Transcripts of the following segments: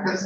Good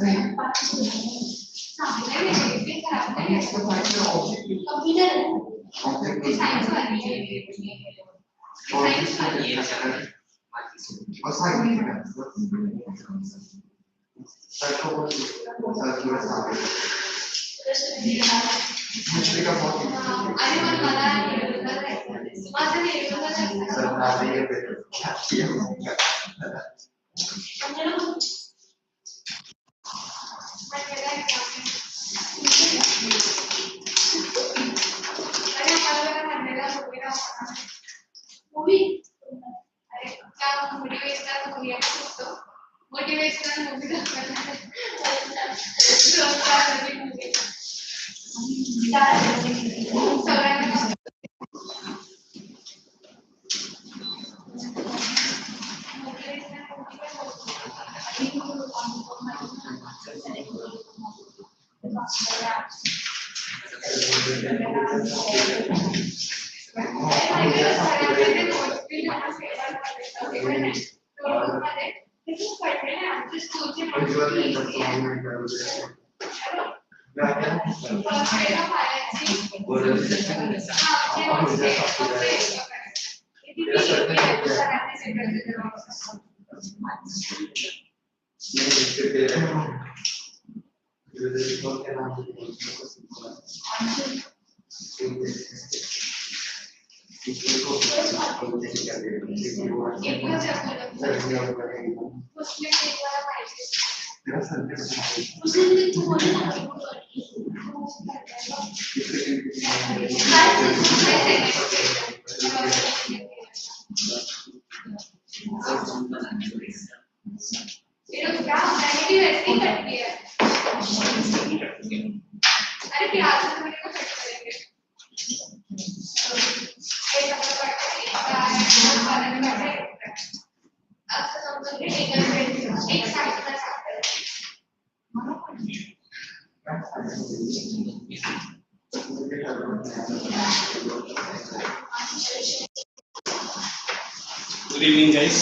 evening, guys.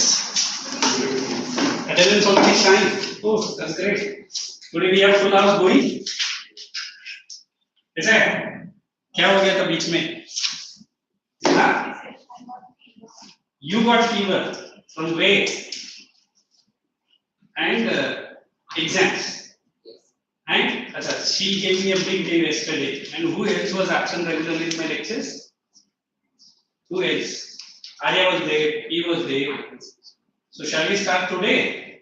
Attendance already shine. Oh, that's great. Today we have full house going. ऐसा है? क्या हो गया था बीच में? हाँ? You got fever from where? And exams. And she gave me a big day yesterday. And who else was absent regularly in my lectures? Who else? Arya was there, he was there. So shall we start today?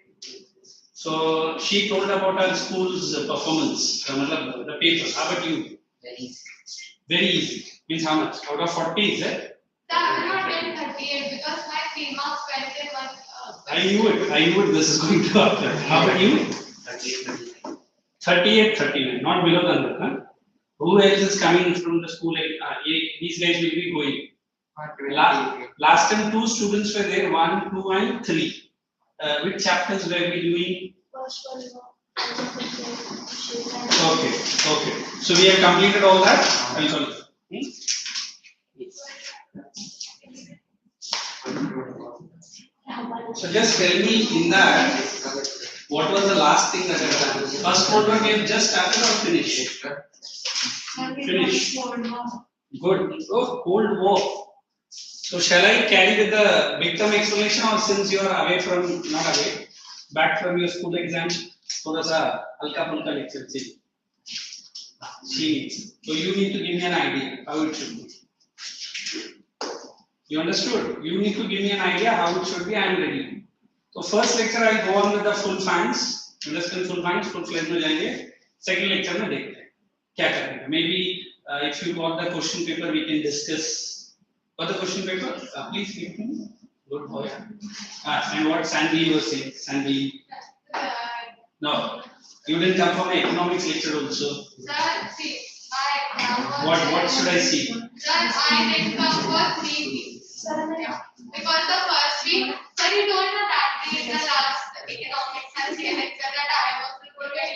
So she told about our school's performance, the paper. How about you? Very easy. Very easy. Means how much? Out of 40, is it? I'm not getting 38 because my 3 marks went in one. I knew it. This is going to happen. How about you? 38, 39. Not below than that. Huh? Who else is coming from the school? These guys will be going. Last time 2 students were there, 1, 2, and 3. Which chapters were we doing? Okay. So we have completed all that. So just tell me in that, what was the last thing that I have done? First program we have just started or finished? Finish. Good. Oh, Cold War. So shall I carry with the big term explanation, or since you are away from, not away, back from your school exam, थोड़ा सा हल्का फुल्का lecture चाहिए. So you need to give me an idea how it should be. You understood? You need to give me an idea how it should be. I am ready. So first lecture I will go on with the full fans. Understand full fans? Full fledged में जाएंगे. Second lecture में देखते हैं क्या करेंगे. Maybe if you got the question paper, we can discuss. Got the question paper? Please give me. Good boy. And what Sandy was saying. Sandy. No, you didn't come for my economics lecture also. Sir, see, What should I see? Sir, I didn't come for 3 weeks. Because the first week, sir, you don't know that day in the last economics and CA lecture that I was very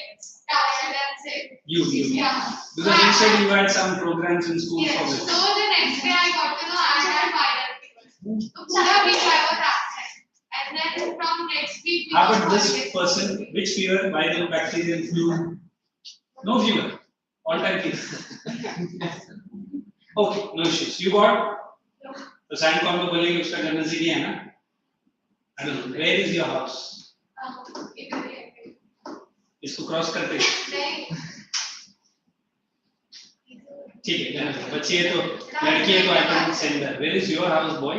tired and sick. You. Yeah. Because you said you had some programs in school Yes. for this. So the next day I got to know I had viral fever. So पूरा week I was absent. And And then from next week, we How go about this holidays. person? Which fever? Viral, bacterial, flu? No fever. All time fever. Okay, no issues. You got? तो sign को हम तो बोलेंगे उसका करना सीधी है ना? I don't know. Where is your house? इसको क्रॉस करते हैं। ठीक है, जाने दो। बच्ची है तो लड़की है तो I can send her. Where is your house, boy?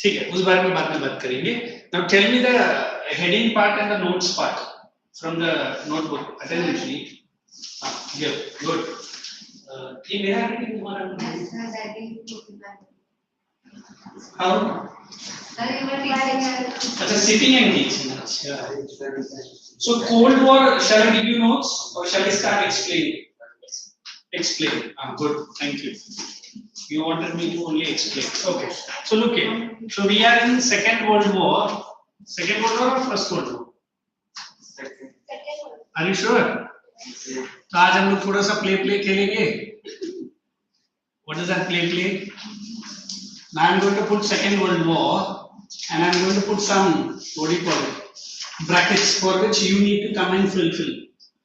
ठीक है, उस बारे में बाद में बात करेंगे। Now tell me the heading part and the notes part from the notebook. Attentively. Yeah, good. ये मेरा है कि तुम्हारा? How? अच्छा, sitting and teaching. So Cold War, shall I give you notes or shall I start explaining? Explain. Good. Thank you. You wanted me to only explain. Okay. So look here. So we are in Second World War. Second World War or First World War? Second. Are you sure? तो आज हम लोग थोड़ा सा play खेलेंगे. What is that play? Now I'm going to put Second World War and I'm going to put some, what do you call it, brackets for which you need to come and fulfill.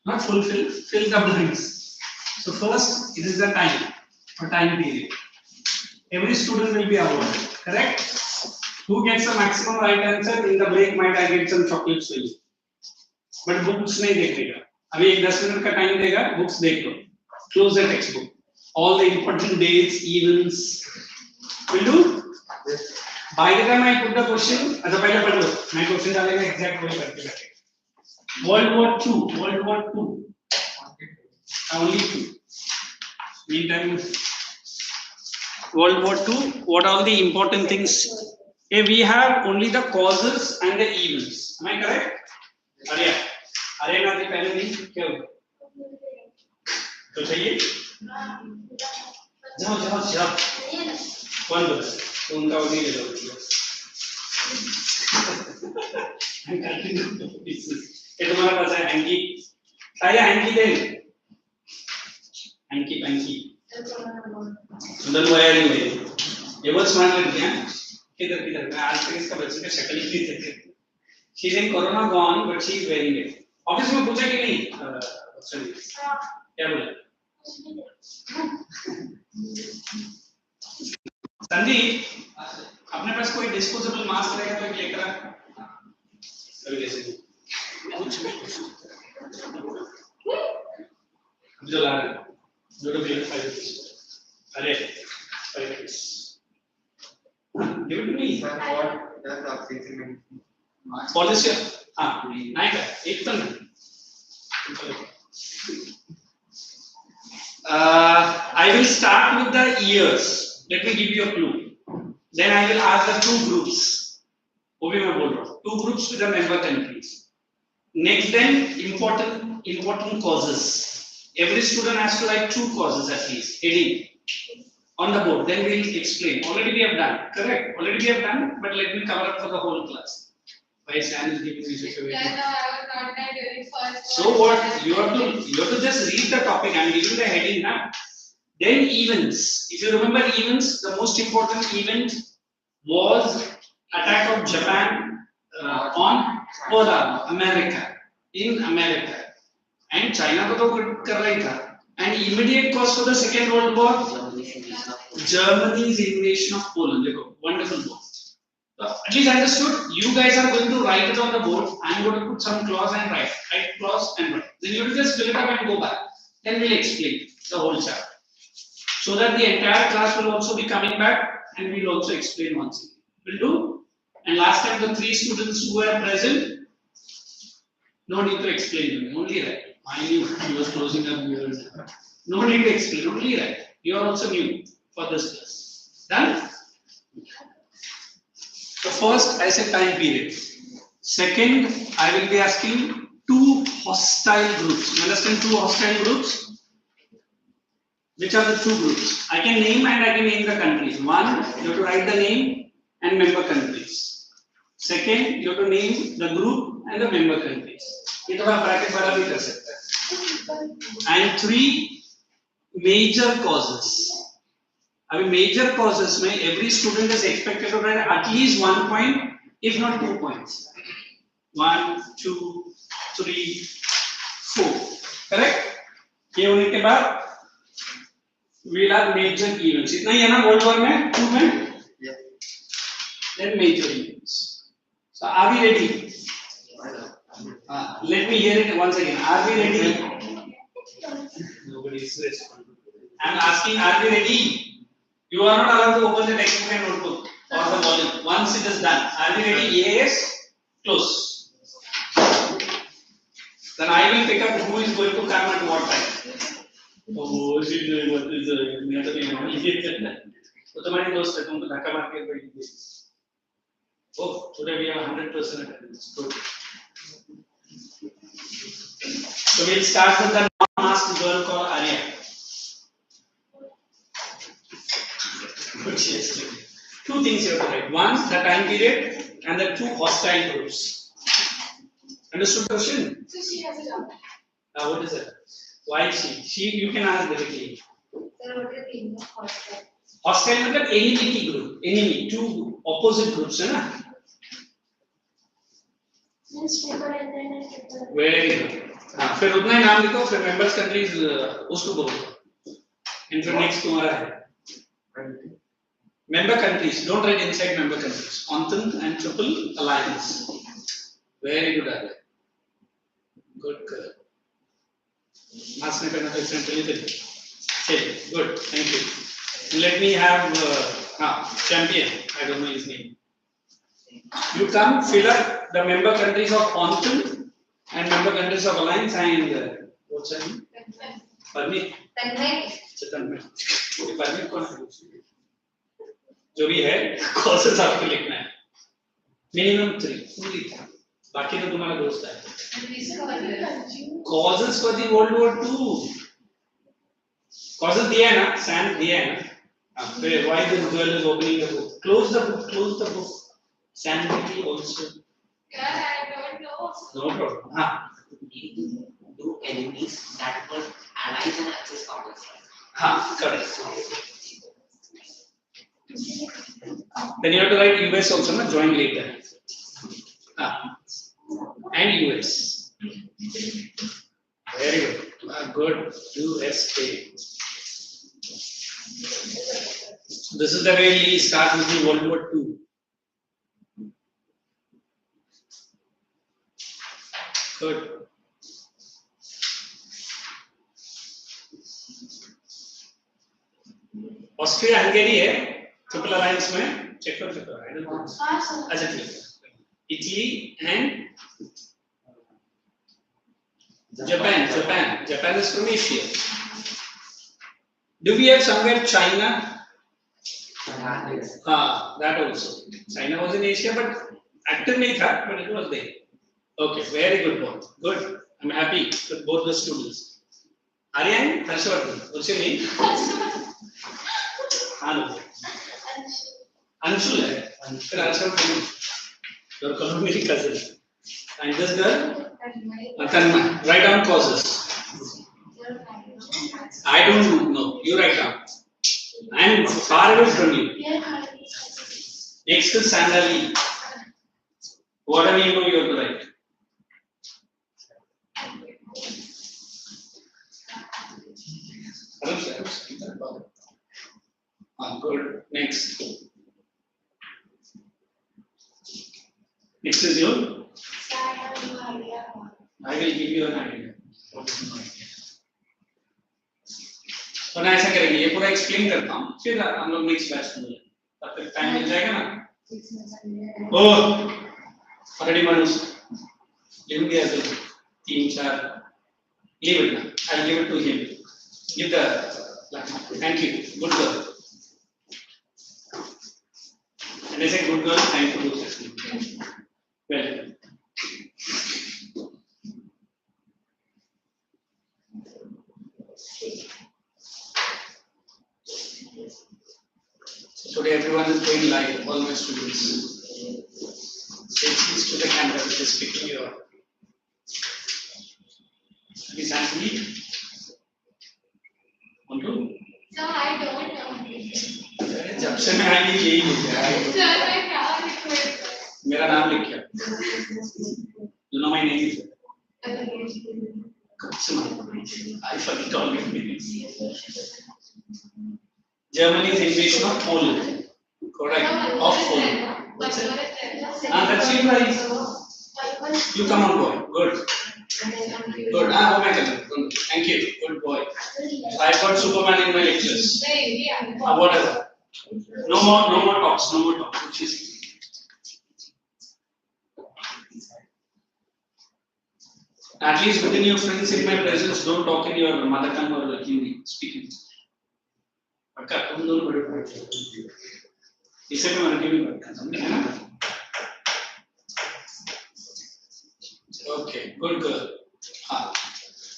Not fulfill, fill the blanks. So first, it is the time or time period. Every student will be awarded, correct? Who gets the maximum right answer in the break might I get some chocolates for you. But books नहीं देखेगा. अभी 10 minute का time देगा, books देख लो. Close the textbook. All the important dates, events. Will do? By the time I put the question, अच्छा पहले पढ़ लो. मैं question डालेगा exact वही करके बैठेगा. World War II. Only two. Meantime, World War II. What are all the important things? Here we have only the causes and the events. Am I correct? Arya. Arya ना दे पहले नहीं क्या हुआ? तो चाहिए? जाओ. कौन बोला? तो उनका वो नहीं ले लो. I'm cutting the pieces. ये तुम्हारा पास है hanky. आया hanky दे. Hanky. सुंदर वाया नहीं हुई. ये बहुत स्मार्ट लड़की है. किधर मैं आज तक इसका बच्चे का शक्ल ही नहीं देखी. She's in Corona gone, but she's wearing it. Office में पूछा कि नहीं? क्या बोला? संदीप, अपने पास कोई डिस्पोजेबल मास्क रहेगा तो एक लेकर आ. अभी कैसे? जो ला रहे, जो तो बिल 5 रुपीस. अरे 5 rupees. Give it to me. Policy. हाँ, नहीं कर. एक तो नहीं. I will start with the years. Let me give you a clue. Then I will ask the two groups. वो भी मैं बोल रहा हूँ. Two groups with the member countries. Next, then important causes. Every student has to write 2 causes at least. Heading on the board. Then we will explain. Already we have done. Correct. Already we have done. But let me cover up for the whole class. Why Stan is giving me such a way? So what you have to just read the topic. I am giving the heading now. Then events. If you remember events, the most important event was attack of Japan on Pearl Harbor, America, in America, and China को तो कर रहा ही था. And immediate cause for the Second World War, Germany's invasion of Poland. देखो, wonderful book. At least understood. You guys are going to write it on the board. I am going to put some clause and write clause and write. Then you will just fill it up and go back. Then we'll explain the whole chapter, so that the entire class will also be coming back and we'll also explain once again. Will do. And last time the 3 students who were present, no need to explain to me. Only write. I knew he was closing up yours. No need to explain. Only write. You are also new for this class. Done. So first, I said time period. Second, I will be asking 2 hostile groups. You understand 2 hostile groups? Which are the 2 groups? I can name and I can name the countries. One, you have to write the name and member countries. Second, you have to name the group and the member countries. ये तो आप bracket वाला भी कर सकते हैं. And 3 major causes. अभी major causes में every student is expected to write at least 1 point, if not 2 points. 1, 2, 3, 4. Correct? ये होने के बाद we'll have major events. इतना ही है ना World War में? 2 में? Yeah. Then major events. So are we ready? Let me hear it once again. Are we ready? Nobody is responding. I am asking, are we ready? You are not allowed to open the textbook and notebook or the volume. Once it is done. Are we ready? Yes. Close. Then I will pick up who is going to come at what time. Oh, she is what is तो तुम्हारी दोस्त है तुमको धक्का मार के बैठ गई. Oh, today we have 100% attendance. Good. So we'll start with the non-masked girl called Arya. Good, yes. Two things you have to write. One, the time period, and the 2 hostile groups. Understood the question? So she has a job. What is it? Why she? You can ask directly. Sir, what is the meaning of hostile? Hostile मतलब enemy group, enemy, 2 opposite groups है ना? Very good. हाँ, फिर उतना ही नाम लिखो, फिर members countries उसको बोलो. And फिर next तुम्हारा है. Member countries, don't write inside member countries. Entente and Triple Alliance. Very good, Arya. Good girl. Mask में करना तो essentially चलिए, good, thank you. Let me have champion. I don't know his name. You come fill up the member countries of Entente and member countries of Alliance and what's her name? Permit. Permit कौन है? जो भी है causes आपको लिखना है. Minimum 3. पूरी. बाकी तो तुम्हारा दोस्त है. Causes for the World War II. Causes दिया है ना? Sam दिया है ना? Why this girl is opening the book? Close the book. Close the book. Sanity also. Yeah, I don't know. No problem. Do enemies that were allies and Axis powers. Correct. Then you have to write US also, na? Join later. And US. Very good. Good. USA. This is the way we start with the World War II. Good. Austria Hungary है triple alliance में. Check कर सकते हो. I don't know. अच्छा ठीक है. Italy and Japan is from Asia. Do we have somewhere China? That also. China was in Asia, but active नहीं था, but it was there. Okay, very good boy. Good. I'm happy with both the students. Aryan, Harshvardhan. What's your name? Anshu है. फिर Harshvardhan. Your colleague cousin. And this girl? Tanma. Write down causes. I don't know. You write down. I'm far away from you. Next is Sandali. Whatever you know, you have to write. Good. Next. Next is your. I will give you an idea. तो ना ऐसा करेंगे. ये पूरा explain करता हूँ. फिर हम लोग नेक्स्ट बैच में मिलेंगे. तब तक टाइम मिल जाएगा ना. ओ ऑलरेडी मानुस लिख दिया तो 3-4 leave it now. I'll give it to him. Give the thank you. Good girl. And I say good girl. Thank you. Well. Today everyone is going live, all my students. Say cheese to the camera which is picking you up. Is that me? Want to? No, I don't know. अच्छा मैं आगे यही लिखा है sir मैं क्या लिखूं मेरा नाम लिख क्या you know my name I forget all my names Germany's invasion of Poland correct of Poland that's you guys you come on boy good good go my color thank you good boy I got Superman in my lectures whatever no more talks which is at least within your friends in my presence don't talk in your mother tongue or Hindi speaking पक्का तुम दोनों बड़े बड़े इसे भी मन की भी बात समझे है ना okay good girl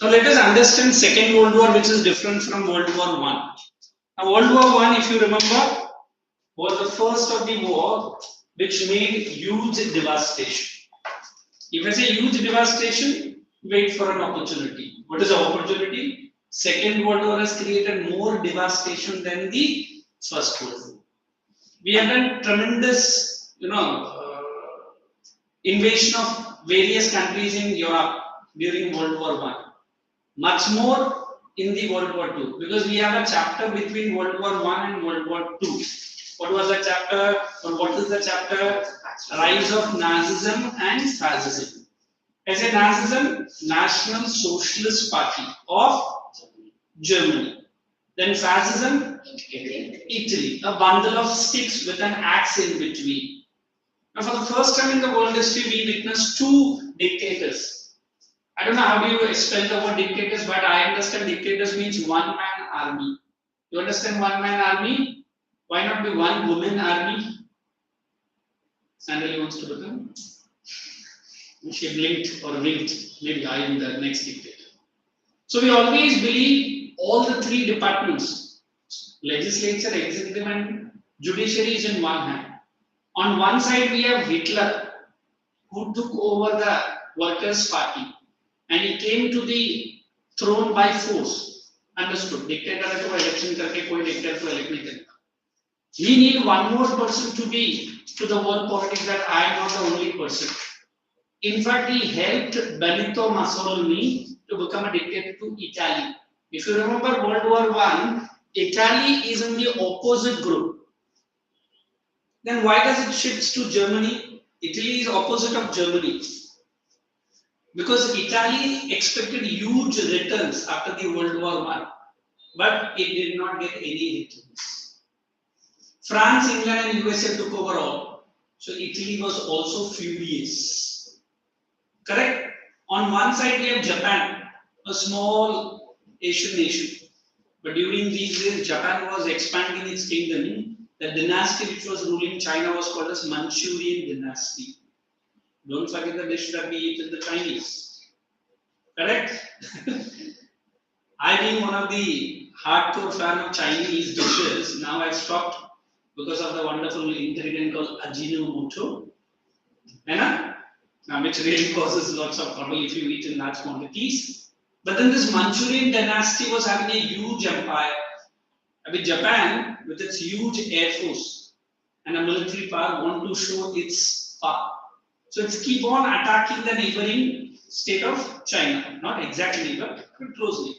now let us understand second world war which is different from world war 1 now world war 1 if you remember was the first of the war which made huge devastation if I say huge devastation wait for an opportunity what is the opportunity second world war has created more devastation than the first world war we have done tremendous invasion of various countries in Europe during World War I. Much more in the World War II because we have a chapter between World War I and World War II. What was the chapter or what is the chapter? Rise of Nazism and Fascism. As a Nazism, National Socialist Party of Germany. Then Fascism, Italy. A bundle of sticks with an axe in between. Now, for the first time in the world history, we witnessed two dictators. I don't know how do you spell the word dictators, but I understand dictators means one-man army. You understand one-man army? Why not be one-woman army? Sandali wants to become. She blinked or winked. Maybe I am the next dictator. So we always believe all the three departments, legislature, executive, and judiciary, is in one hand. On one side, we have Hitler, who took over the Workers' Party, and he came to the throne by force. Understood? Dictator को election करके कोई dictator को elect नहीं करेगा. We need one more person to be to the world politics that I am not the only person. In fact, he helped Benito Mussolini to become a dictator to Italy. If you remember World War I, Italy is in the opposite group. Then why does it shift to Germany? Italy is opposite of Germany. Because Italy expected huge returns after the World War I, but it did not get any returns. France, England and USA took over all. So Italy was also furious. Correct? On one side we have Japan, a small Asian nation. But during these years, Japan was expanding its kingdom. The dynasty which was ruling China was called as Manchurian dynasty. Don't forget the dish that we eat with the Chinese. Correct? I being one of the hardcore fan of Chinese dishes, now I've stopped because of the wonderful ingredient called Ajinomoto. Which really causes lots of trouble if you eat in large quantities. But then this Manchurian dynasty was having a huge empire. I mean, Japan, with its huge air force and a military power, want to show its power. So it's keep on attacking the neighboring state of China. Not exactly, but closely.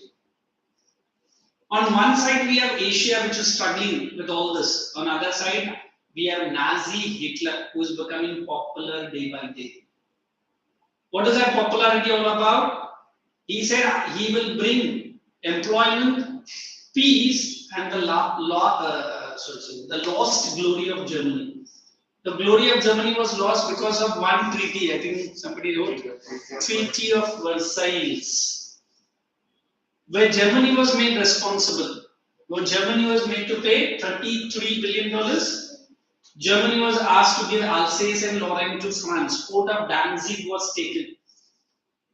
On one side, we have Asia, which is struggling with all this. On the other side, we have Nazi Hitler, who is becoming popular day by day. What is that popularity all about? He said he will bring employment, peace, and the lost glory of Germany. The glory of Germany was lost because of one treaty. I think somebody wrote Treaty of Versailles, where Germany was made responsible. Where Germany was made to pay $33 billion. Germany was asked to give Alsace and Lorraine to France. Port of Danzig was taken.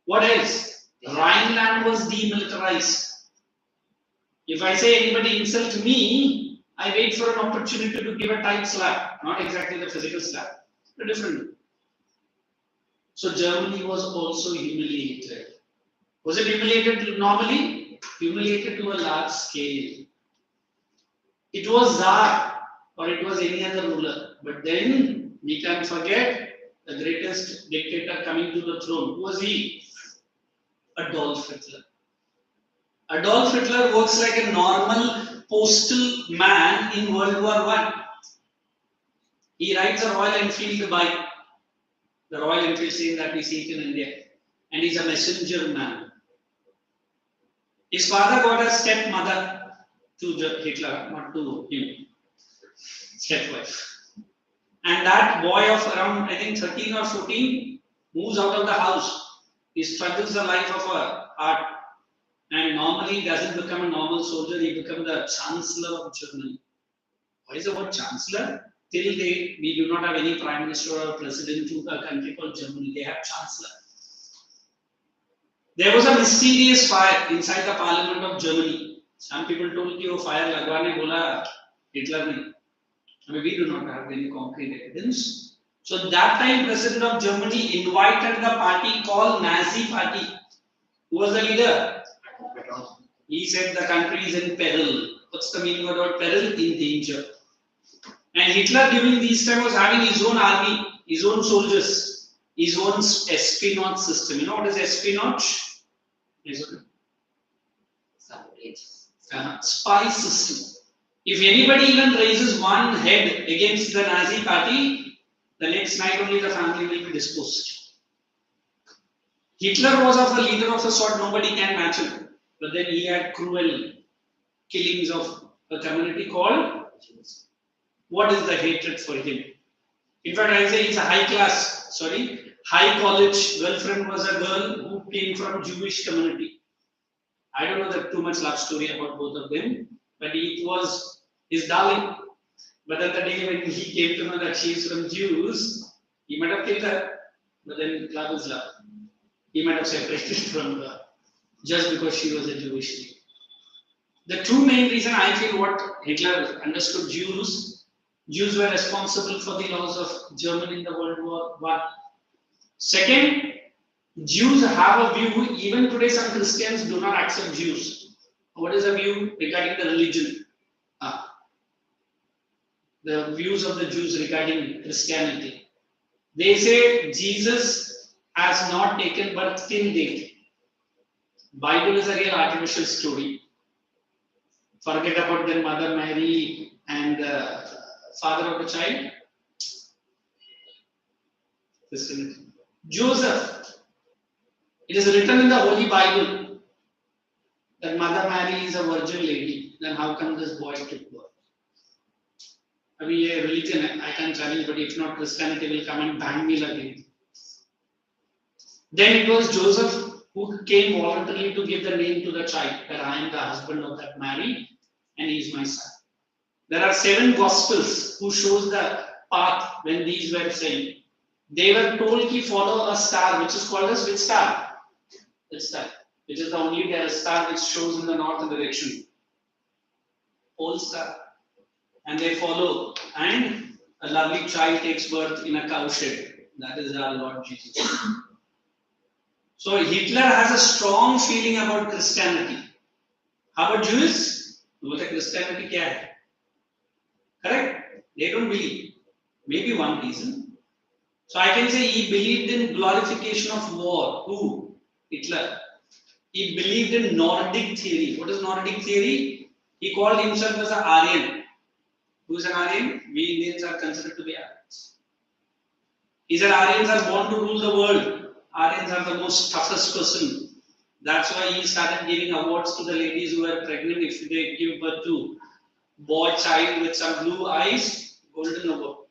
What else? Rhineland was demilitarized. If I say anybody insult me, I wait for an opportunity to give a tight slap. Not exactly the physical slap, but different. So Germany was also humiliated. Was it humiliated normally? Humiliated to a large scale. It was Tsar or it was any other ruler. But then we can forget the greatest dictator coming to the throne. Who was he? Adolf Hitler. Adolf Hitler works like a normal postal man in World War I. He rides a Royal Enfield bike, the Royal Enfield scene that we see it in India, and he's a messenger man. His father got a stepmother to Hitler, not to him, stepwife. And that boy of around, I think 13 or 14, moves out of the house. He struggles the life of a art. And normally he doesn't become a normal soldier, he becomes the Chancellor of Germany. Why is the word Chancellor? Till date, we do not have any Prime Minister or President to a country called Germany. They have Chancellor. There was a mysterious fire inside the Parliament of Germany. Some people told कि वो fire लगवाने बोला Hitler ने. I mean, we do not have any concrete evidence. So that time, President of Germany invited the party called Nazi Party. Who was the leader? He said the country is in peril. What's the meaning of the word peril? In danger. And Hitler during these times was having his own army, his own soldiers, his own espionage system. You know what is espionage? Spy system. If anybody even raises one head against the Nazi party, the next night only the family will be disposed. Hitler was of the leader of a sort nobody can match him. But then he had cruel killings of a community called Jews. What is the hatred for him? In fact, I say it's a high college girlfriend was a girl who came from Jewish community. I don't know that too much love story about both of them, but it was his darling. But at the day when he came to know that she is from Jews, he might have killed her. But then love is love. He might have separated from her just because she was a Jewish lady. The two main reasons I feel what Hitler understood Jews were responsible for the loss of Germany in the World War I. Second, Jews have a view, even today some Christians do not accept Jews. What is the view regarding the religion? The views of the Jews regarding Christianity. They say Jesus has not taken birth till date. Bible is a real artificial story. Forget about their mother Mary and the father of the child. Joseph. It is written in the Holy Bible that Mother Mary is a virgin lady. Then how come this boy took birth? I mean, a religion I can challenge, but if not, Christianity will come and bang me again. Then it was Joseph who came voluntarily to give the name to the child, that I am the husband of that Mary and he is my son. There are 7 Gospels who shows the path when these were saying. They were told to follow a star which is called as which star? Which star? Which is the only star which shows in the north direction. Pole star. And they follow, and a lovely child takes birth in a cowshed. That is our Lord Jesus. So Hitler has a strong feeling about Christianity. How about Jews? What is Christianity? Kya hai? Correct? They don't believe. Maybe one reason. So I can say he believed in glorification of war. Who? Hitler. He believed in Nordic theory. What is Nordic theory? He called himself as an Aryan. Who is an Aryan? We Indians are considered to be Aryans. He said Aryans are born to rule the world. Aryans are the most toughest person. That's why he started giving awards to the ladies who are pregnant. If they give birth to boy child with some blue eyes, golden award.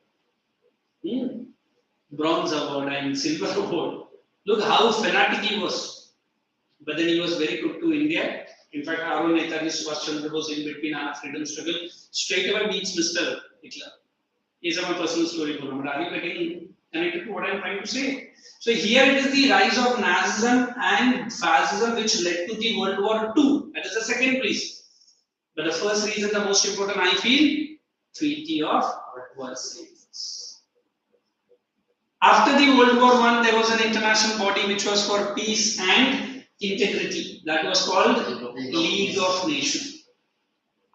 Bronze award and silver award. Look how fanatic he was. But then he was very good to India. In fact, Arun Netaji Subhash Chandra Bose in between our freedom struggle straight away meets Mr. Hitler. These are my personal story. But are you getting connected to what I am trying to say? So here it is the rise of Nazism and fascism which led to the World War II. That is the second reason. But the first reason, the most important I feel, Treaty of Versailles. After the World War I, there was an international body which was for peace and integrity. That was called League of Nations.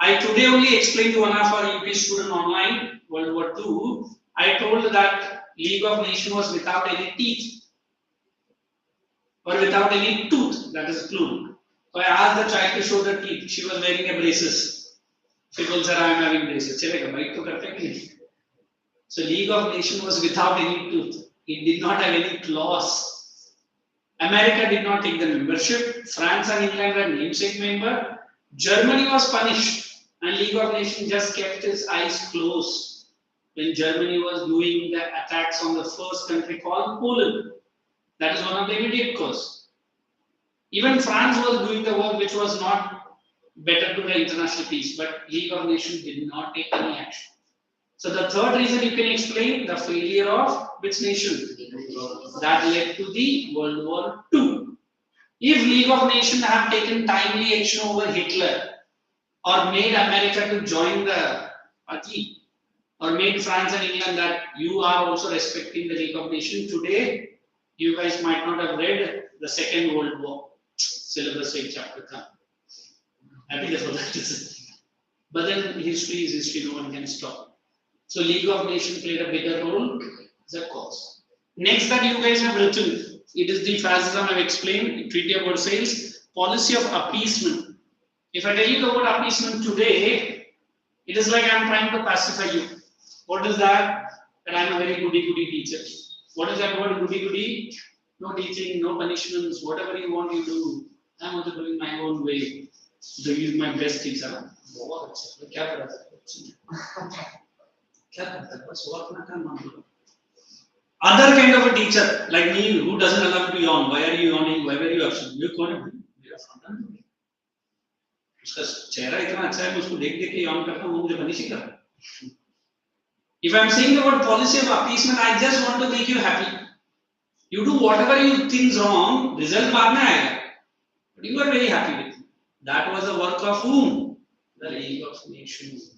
I today only explained to one of our UP student online, World War II. I told that League of Nations was without any teeth or without any tooth, that is clue. So I asked the child to show the teeth. She was wearing a braces. She told, sir, I am having braces. Chalega, bite to karte nahi. So League of Nations was without any tooth. It did not have any claws. America did not take the membership. France and England were namesake member. Germany was punished, and League of Nations just kept its eyes closed when Germany was doing the attacks on the first country called Poland. That is one of the immediate cause. Even France was doing the work which was not better to the international peace, but League of Nations did not take any action. So the third reason you can explain the failure of which nation? That led to the World War II. If League of Nations have taken timely action over Hitler, or made America to join the party, or made France and England that you are also respecting the League of Nations, today you guys might not have read the Second World War syllabus chapter. Happy for that. But then history is history, no one can stop. So League of Nations played a bigger role as a cause. Next that you guys have written, it is the fascism I've explained, Treaty of Versailles, policy of appeasement. If I tell you the word appeasement today, it is like I'm trying to pacify you. What is that? That I'm a very goody teacher. What is that word goody? No teaching, no punishments, whatever you want you do. I'm also doing my own way. Doing my best teacher. Other kind of a teacher like me who doesn't allow me to yawn. Why are you yawning? Why were you absent? You can't. उसका चेहरा इतना अच्छा है मैं उसको देख के yawn करता हूँ मुझे पनिश ही करता है. If I'm saying the word policy of appeasement, I just want to make you happy. You do whatever you think wrong, result बाद में आएगा. But you are very happy with it. That was the work of whom? The League of Nations.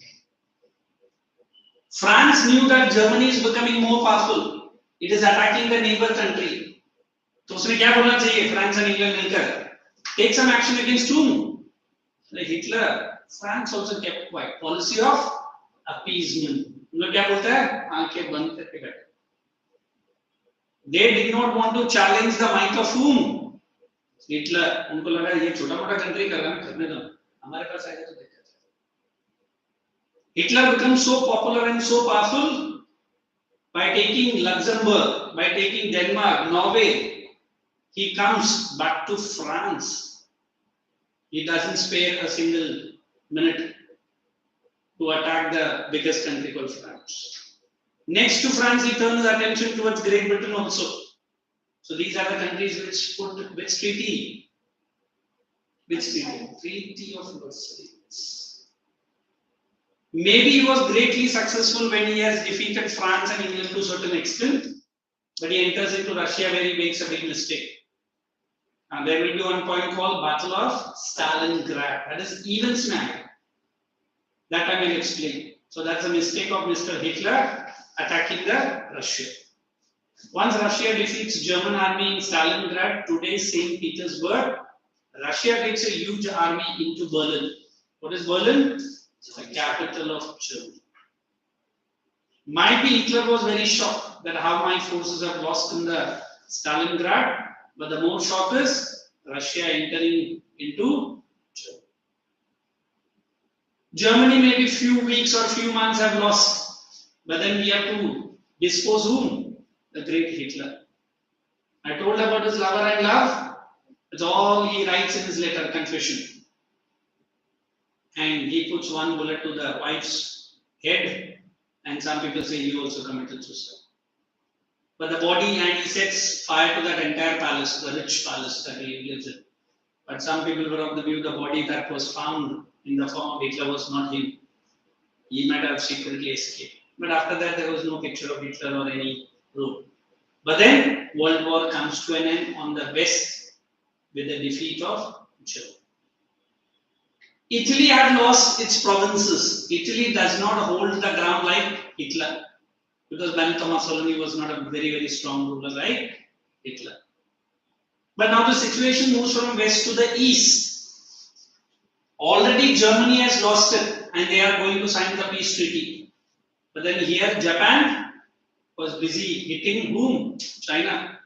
France knew that Germany is becoming more powerful. It is attacking the neighbor country. तो उसने क्या बोलना चाहिए? France and England मिलकर take some action against whom? Like Hitler. France also kept quiet. Policy of appeasement. उन्होंने क्या बोलता है? आंखें बंद करके बैठे. They did not want to challenge the might of whom? Hitler. उनको लगा ये छोटा मोटा कंट्री कर रहा है करने दो. हमारे पास आएगा तो देखा जाएगा. Hitler becomes so popular and so powerful by taking Luxembourg, by taking Denmark, Norway. He comes back to France. He doesn't spare a single minute to attack the biggest country called France. Next to France, he turns attention towards Great Britain also. So these are the countries which put which treaty? Which treaty? Treaty of Versailles. Maybe he was greatly successful when he has defeated France and England to a certain extent, but he enters into Russia where he makes a big mistake. And there will be one point called Battle of Stalingrad. That is even smack. That I will explain. So that's a mistake of Mr. Hitler attacking the Russia. Once Russia defeats German army in Stalingrad, today's St. Petersburg, Russia takes a huge army into Berlin. What is Berlin? The capital of Germany. Might be Hitler was very shocked that how my forces have lost in the Stalingrad, but the more shock is Russia entering into Germany. Germany maybe few weeks or few months have lost, but then we have to dispose whom? The great Hitler. I told about his lover and love. It's all he writes in his letter, confession. And he puts one bullet to the wife's head, and some people say he also committed suicide. But the body, and he sets fire to that entire palace, the rich palace that he lives in. But some people were of the view the body that was found in the form of Hitler was not him. He might have secretly escaped. But after that, there was no picture of Hitler or any proof. But then, World War comes to an end on the west with the defeat of Germany. Italy had lost its provinces. Italy does not hold the ground like Hitler, because Benito Mussolini was not a very, very strong ruler like Hitler. But now the situation moves from west to the east. Already Germany has lost it and they are going to sign the peace treaty. But then here Japan was busy hitting whom? China.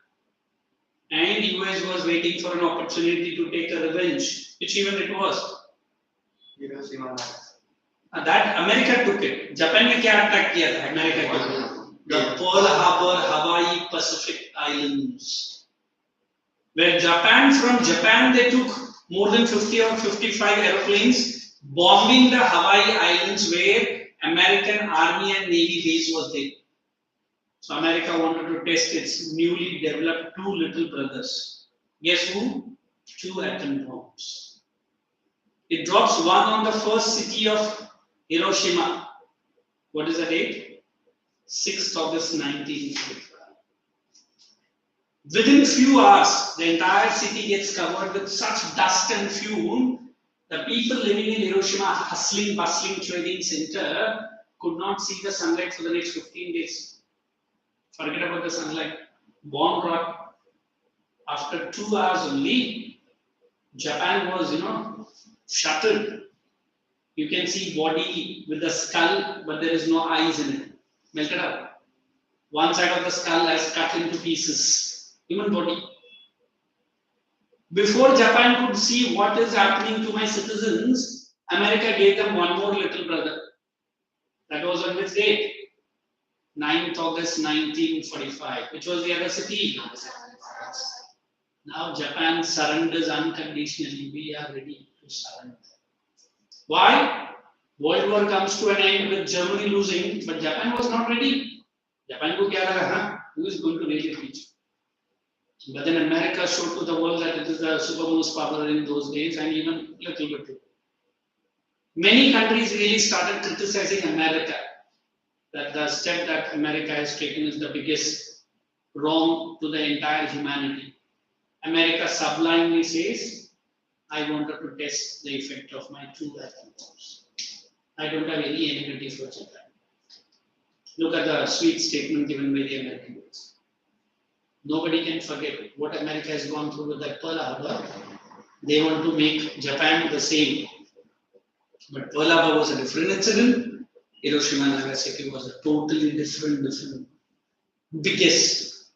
And US was waiting for an opportunity to take a revenge, which even it was. That America took it. Japan ने क्या attack किया था? America took it. The Pearl Harbor, Hawaii, Pacific Islands. Where from Japan they took more than 50 or 55 aeroplanes bombing the Hawaii Islands where American Army and Navy base was there. So America wanted to test its newly developed two little brothers. Guess who? 2 atom bombs. It drops one on the first city of Hiroshima. What is the date? 6th August 1945. Within few hours, the entire city gets covered with such dust and fume. The people living in Hiroshima, hustling, bustling trading center, could not see the sunlight for the next 15 days. Forget about the sunlight. Bomb drop. After 2 hours only, Japan was, shattered. You can see body with a skull, but there is no eyes in it. Melted up. One side of the skull has cut into pieces. Human body. Before Japan could see what is happening to my citizens, America gave them one more little brother. That was on which date? 9th August 1945. Which was the other city? Now Japan surrenders unconditionally. We are ready to surrender. Why? World War comes to an end with Germany losing, but Japan was not ready. Japan ko kya laga, who is going to really reach? But then America showed to the world that it is the supermost power in those days and even little bit too. Many countries really started criticizing America, that the step that America has taken is the biggest wrong to the entire humanity. America sublimely says, I wanted to test the effect of my 2 atom bombs. I don't have any enmity for Japan. Look at the sweet statement given by the Americans. Nobody can forget what America has gone through with that Pearl Harbor. They want to make Japan the same. But Pearl Harbor was a different incident. Hiroshima and Nagasaki was a totally different, biggest.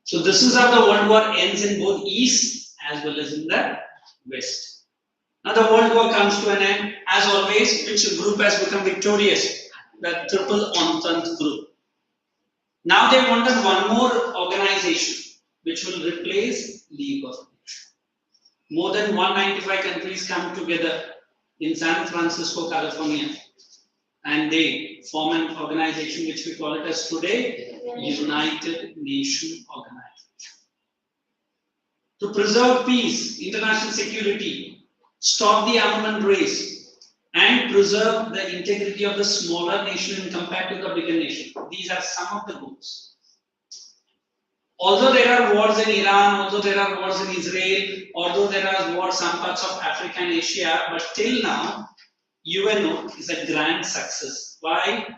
So this is how the World War ends in both East as well as in the West. Now the World War comes to an end. As always, which group has become victorious? The Triple Entente group. Now they wanted one more organization which will replace League of Nations. More than 195 countries come together in San Francisco, California, and they form an organization which we call it as today United Nations Organization. To preserve peace, international security, stop the armament race, and preserve the integrity of the smaller nation compared to the bigger nation. These are some of the goals. Although there are wars in Iran, although there are wars in Israel, although there are wars in some parts of Africa and Asia, but till now, UNO is a grand success. Why?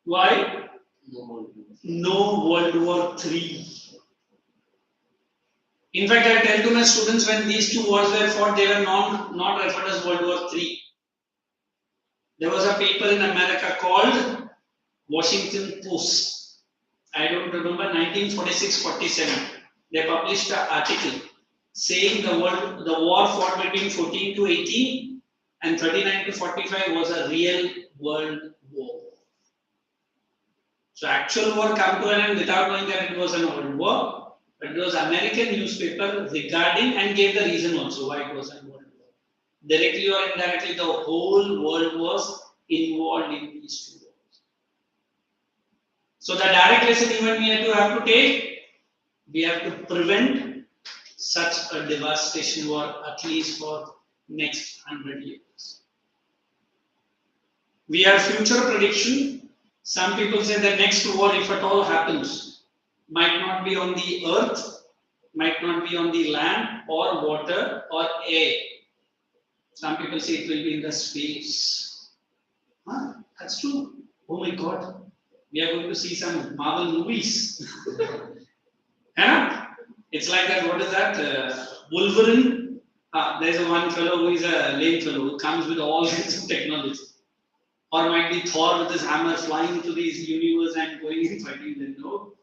Why? No World War III. In fact, I tell to my students when these 2 wars were fought, they were not referred as World War III. There was a paper in America called Washington Post. I don't remember, 1946-47. They published an article saying the war fought between 14 to 18 and 39 to 45 was a real world war. So actual war came to an end without knowing that it was a world war. But it was American newspaper regarding and gave the reason also why it was a world war. Directly or indirectly, the whole world was involved in these 2 wars. So the direct lesson even we have to take, we have to prevent such a devastation war at least for next 100 years. We have future prediction. Some people say the next war, if at all happens, might not be on the earth, might not be on the land or water or air. Some people say it will be in the space. Huh? That's true. Oh my God. We are going to see some Marvel movies. It's like that, what is that? Wolverine. There's a one fellow who is a lame fellow who comes with all kinds of technology. Or might be Thor with his hammer flying to these universe and going and fighting them. No.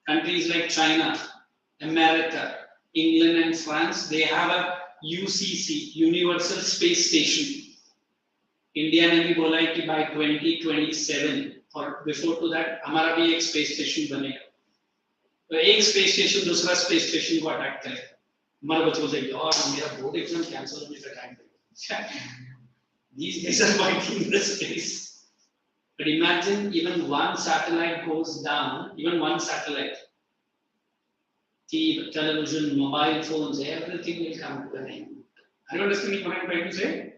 Countries like China, America, England and France, they have a UCC, Universal Space Station. India ने भी बोला है कि by 2027 और before to that हमारा भी एक space station बनेगा. तो एक space station दूसरा space station को अटैक करेगा. हमारे बच्चों से यार मेरा बोर्ड एग्जाम कैंसिल होने का टाइम है. These guys are fighting in the space. But imagine even one satellite goes down, even one satellite. TV, television, mobile phones, everything will come to an end. Are you understanding what I'm trying to say?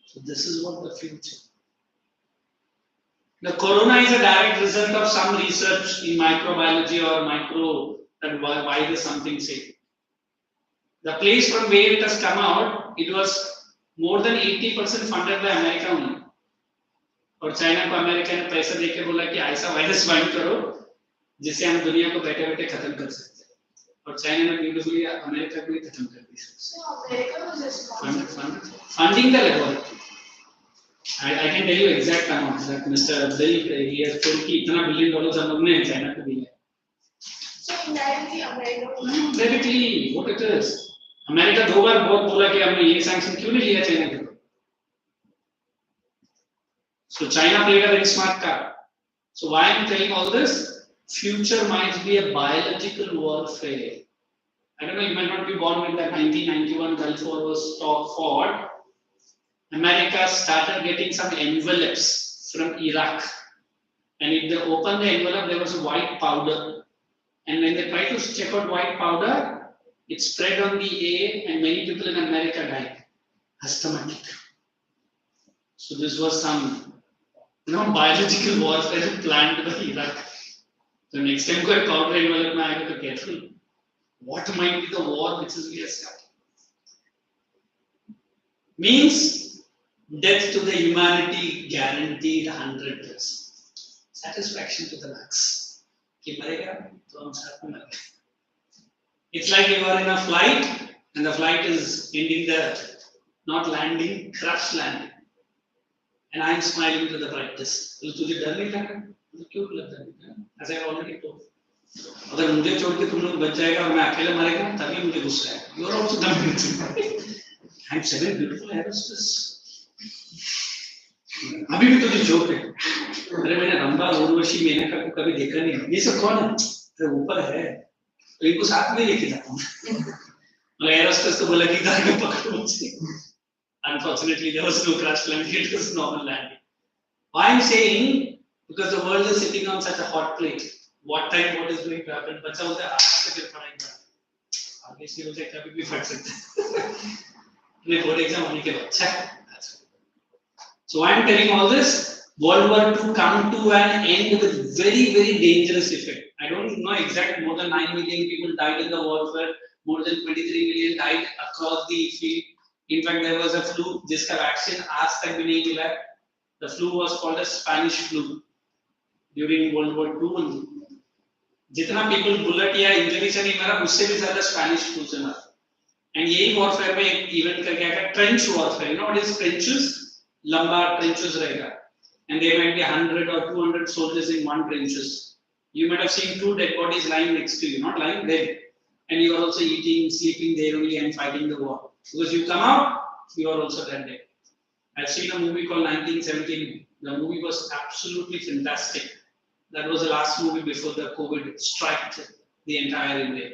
So this is what the future. The corona is a direct result of some research in microbiology or micro, that why there's something safe. The place from where it has come out, it was more than 80% funded by America only. और China को America ने पैसा देके बोला कि ऐसा virus find करो जिससे हम दुनिया को बैठे बैठे खत्म कर सकते हैं. और चाइना ने ब्यूटीफुली अमेरिका को ही खत्म कर दिया. So America was just funding the laboratory. I can tell you exact amount that Mr. Bill he has told कि इतना $1 billion हम लोग ने चाइना को दिया. So indirectly America. Directly, what it is. America 2 बार बहुत बोला कि हमने ये सैंक्शन क्यों नहीं लिया चाइना के. So China played a very smart card. So why I am telling all this? Future might be a biological warfare. I don't know, you might not be born when that 1991 Gulf War was fought. America started getting some envelopes from Iraq. And if they opened the envelope, there was a white powder. And when they tried to check out white powder, it spread on the air and many people in America died. Asthmatic. So this was some biological warfare planned by Iraq. So next time कोई powder envelope में आएगा तो careful. What might be the war which is we are starting? Means death to the humanity guaranteed 100%. Satisfaction to the max. कि मरेगा तो हम साथ में मरेंगे. It's like you are in a flight and the flight is ending there, not landing, crash landing. And I am smiling to the brightness. तुझे डर नहीं लगा? मुझे क्यों लगता है? As I already told. अगर मुझे छोड़ के तुम लोग बच जाएगा और मैं अकेले मरेगा तभी मुझे गुस्सा आएगा. You are also dumb. I'm seven beautiful aerosters. अभी भी तुझे जोक है. अरे मैंने रंभा उर्वशी मेनका को कभी देखा नहीं. ये सब कौन है? अरे ऊपर है. तो इनको साथ में लेके जाता हूँ. मतलब aerosters तो बोला कि इधर के पकड़ो मुझे. Unfortunately, there was no crash landing, it was normal landing. Why I'm saying, because the world is sitting on such a hot plate, what time, what is going to happen, बच्चा बोलता है आज से फिर पढ़ाई करा. आगे से बोलता है कभी भी फट सकता है. मैं बोर्ड एग्जाम होने के बाद अच्छा. So why I'm telling all this? World War II come to an end with very, very dangerous effect. I don't know exact, more than 9 million people died in the warfare, more than 23 million died across the field. In fact, there was a flu, जिसका vaccine आज तक भी नहीं मिला. The flu was called a Spanish flu during World War II. जितना people bullet या injury से नहीं मरा, उससे भी ज़्यादा Spanish flu से मरा. And यही warfare में एक event का क्या है? Trench warfare. You know what is trenches? लंबा trenches रहेगा. And there might be 100 or 200 soldiers in one trenches. You might have seen 2 dead bodies lying next to you, not lying there. And you are also eating, sleeping there only and fighting the war. Because you come out, you are also dead. I've seen a movie called 1917. The movie was absolutely fantastic. That was the last movie before the COVID struck the entire India.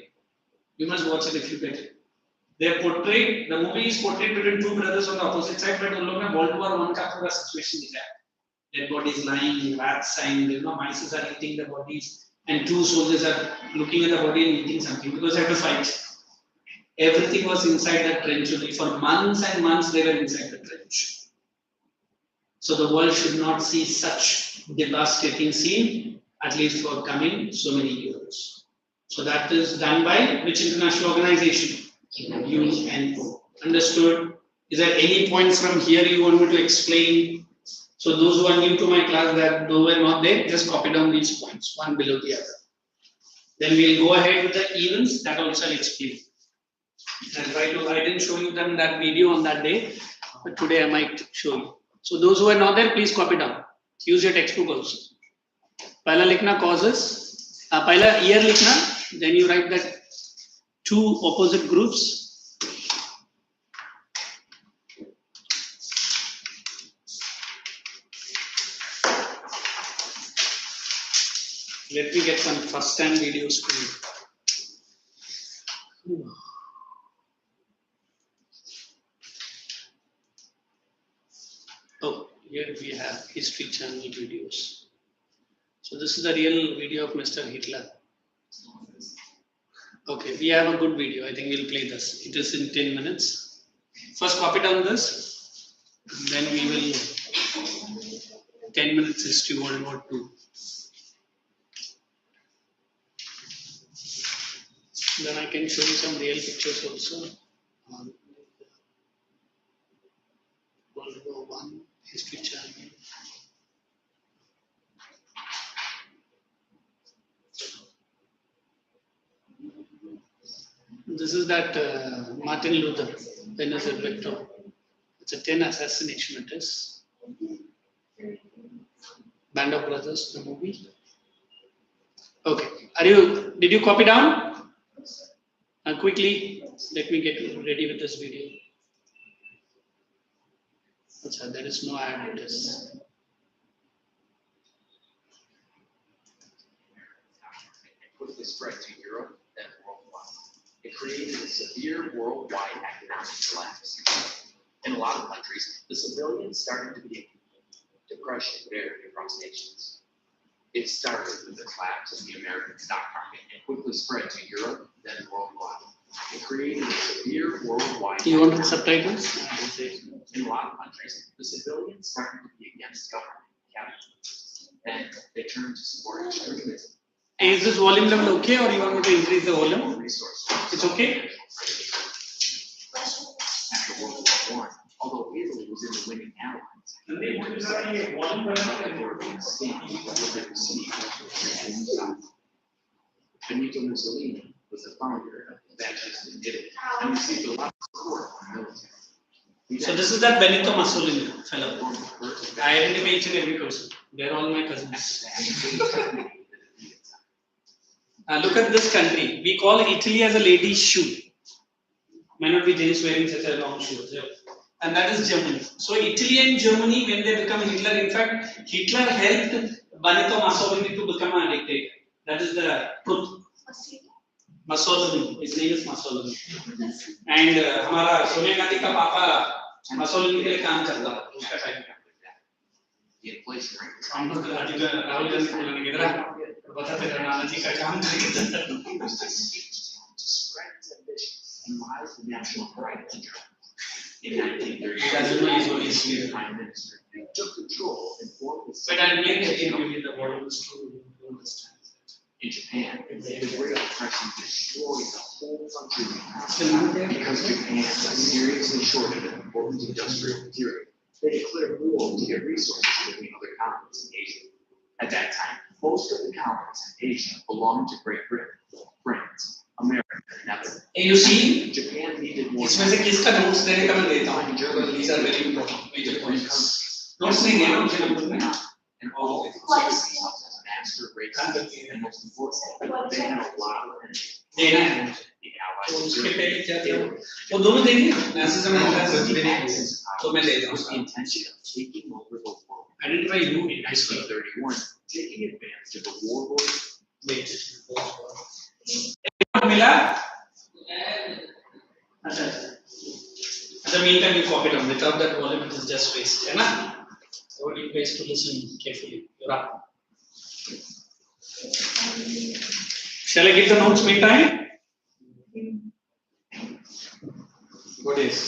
You must watch it if you get it. They're portrayed, the movie is portrayed between 2 brothers on the opposite side, but उन लोगों ने World War I का पूरा situation दिखाया. Dead bodies lying, rats lying, mice are eating the bodies, and 2 soldiers are looking at the body and eating something because they have to fight. Everything was inside that trench only. For months and months they were inside the trench. So the world should not see such devastating scene, at least for coming so many years. So that is done by which international organization? UNESCO. Understood? Is there any points from here you want me to explain? So those who are new to my class, that those were not there, just copy down these points, one below the other. Then we'll go ahead with the events that also I'll explain. I didn't show you them that video on that day, but today I might show you. So those who are not there, please copy down. Use your textbook also. पहला लिखना causes, पहला year लिखना, then you write that two opposite groups. Let me get some first-hand videos for you. Oh, here we have History Channel videos. So this is the real video of Mr. Hitler. Okay, we have a good video. I think we'll play this. It is in 10 minutes. First copy down this. Then we will 10 minutes history World War II. Then I can show you some real pictures also. World War I, History Channel. This is that Martin Luther, then as a victim. It's a 10 assassination it is. Band of Brothers, the movie. Okay, did you copy down? Quickly, let me get ready with this video. Achha, there is no ad, it is. Quickly spread to Europe, then worldwide. It created a severe worldwide economic collapse. In a lot of countries, the civilians started to be depression varied across nations. It started with the collapse of the American stock market and quickly spread to Europe, then worldwide. It created a severe worldwide. Do you want the subtitles? In a lot of countries, the civilians started to be against government capitalism. Then they turned to support extremism. Is this volume level okay, or you want me to increase the volume? It's okay. After World War I, although Italy was in the winning allies, Benito Mussolini was the founder of the fascist in Italy and received a lot of support from the military. So this is that Benito Mussolini fellow. I identify each and every person. They're all my cousins. Look at this country. We call Italy as a lady's shoe. May not be James wearing such a long shoe. And that is Germany. So Italy and Germany, when they become Hitler, in fact, Hitler helped Benito Mussolini to become a dictator. That is the truth. Mussolini. His name is Mussolini. And हमारा सोनिया गांधी का पापा Mussolini के लिए काम करता था उसका time का. The inflation rate. हम लोग राहुल गांधी को लेने किधर बताते हैं नाना जी का काम करेंगे. And rise the national pride in Germany. In 1930, the Prime Minister took control and formed the. But I'll make it in the world is true. In Japan, the Great Depression destroyed the whole country because Japan was seriously shorted of important industrial material. They declared war to get resources between other colonies in Asia. At that time, most of the colonies in Asia belonged to Great Britain, France, America, and Netherlands. You see, Japan needed more. इसमें से किसका notes देने का मैं देता हूँ. These are very important major points. Notes नहीं देना मुझे नंबर में. And all of the master races, and most importantly, they had a lot of energy. देना है. The Allies तो उसके पहले क्या थे वो दोनों देंगे. Nazi में अंदाज देने तो मैं देता with the हूँ. intention of taking over the world. Identify you in high school. 1931, taking advantage of the warlord. Wait. मिला. अच्छा. At the meantime, you copy down. Without that volume, it is just waste. है ना? I want you guys to listen carefully. You're up. Shall I give the notes meantime? What is?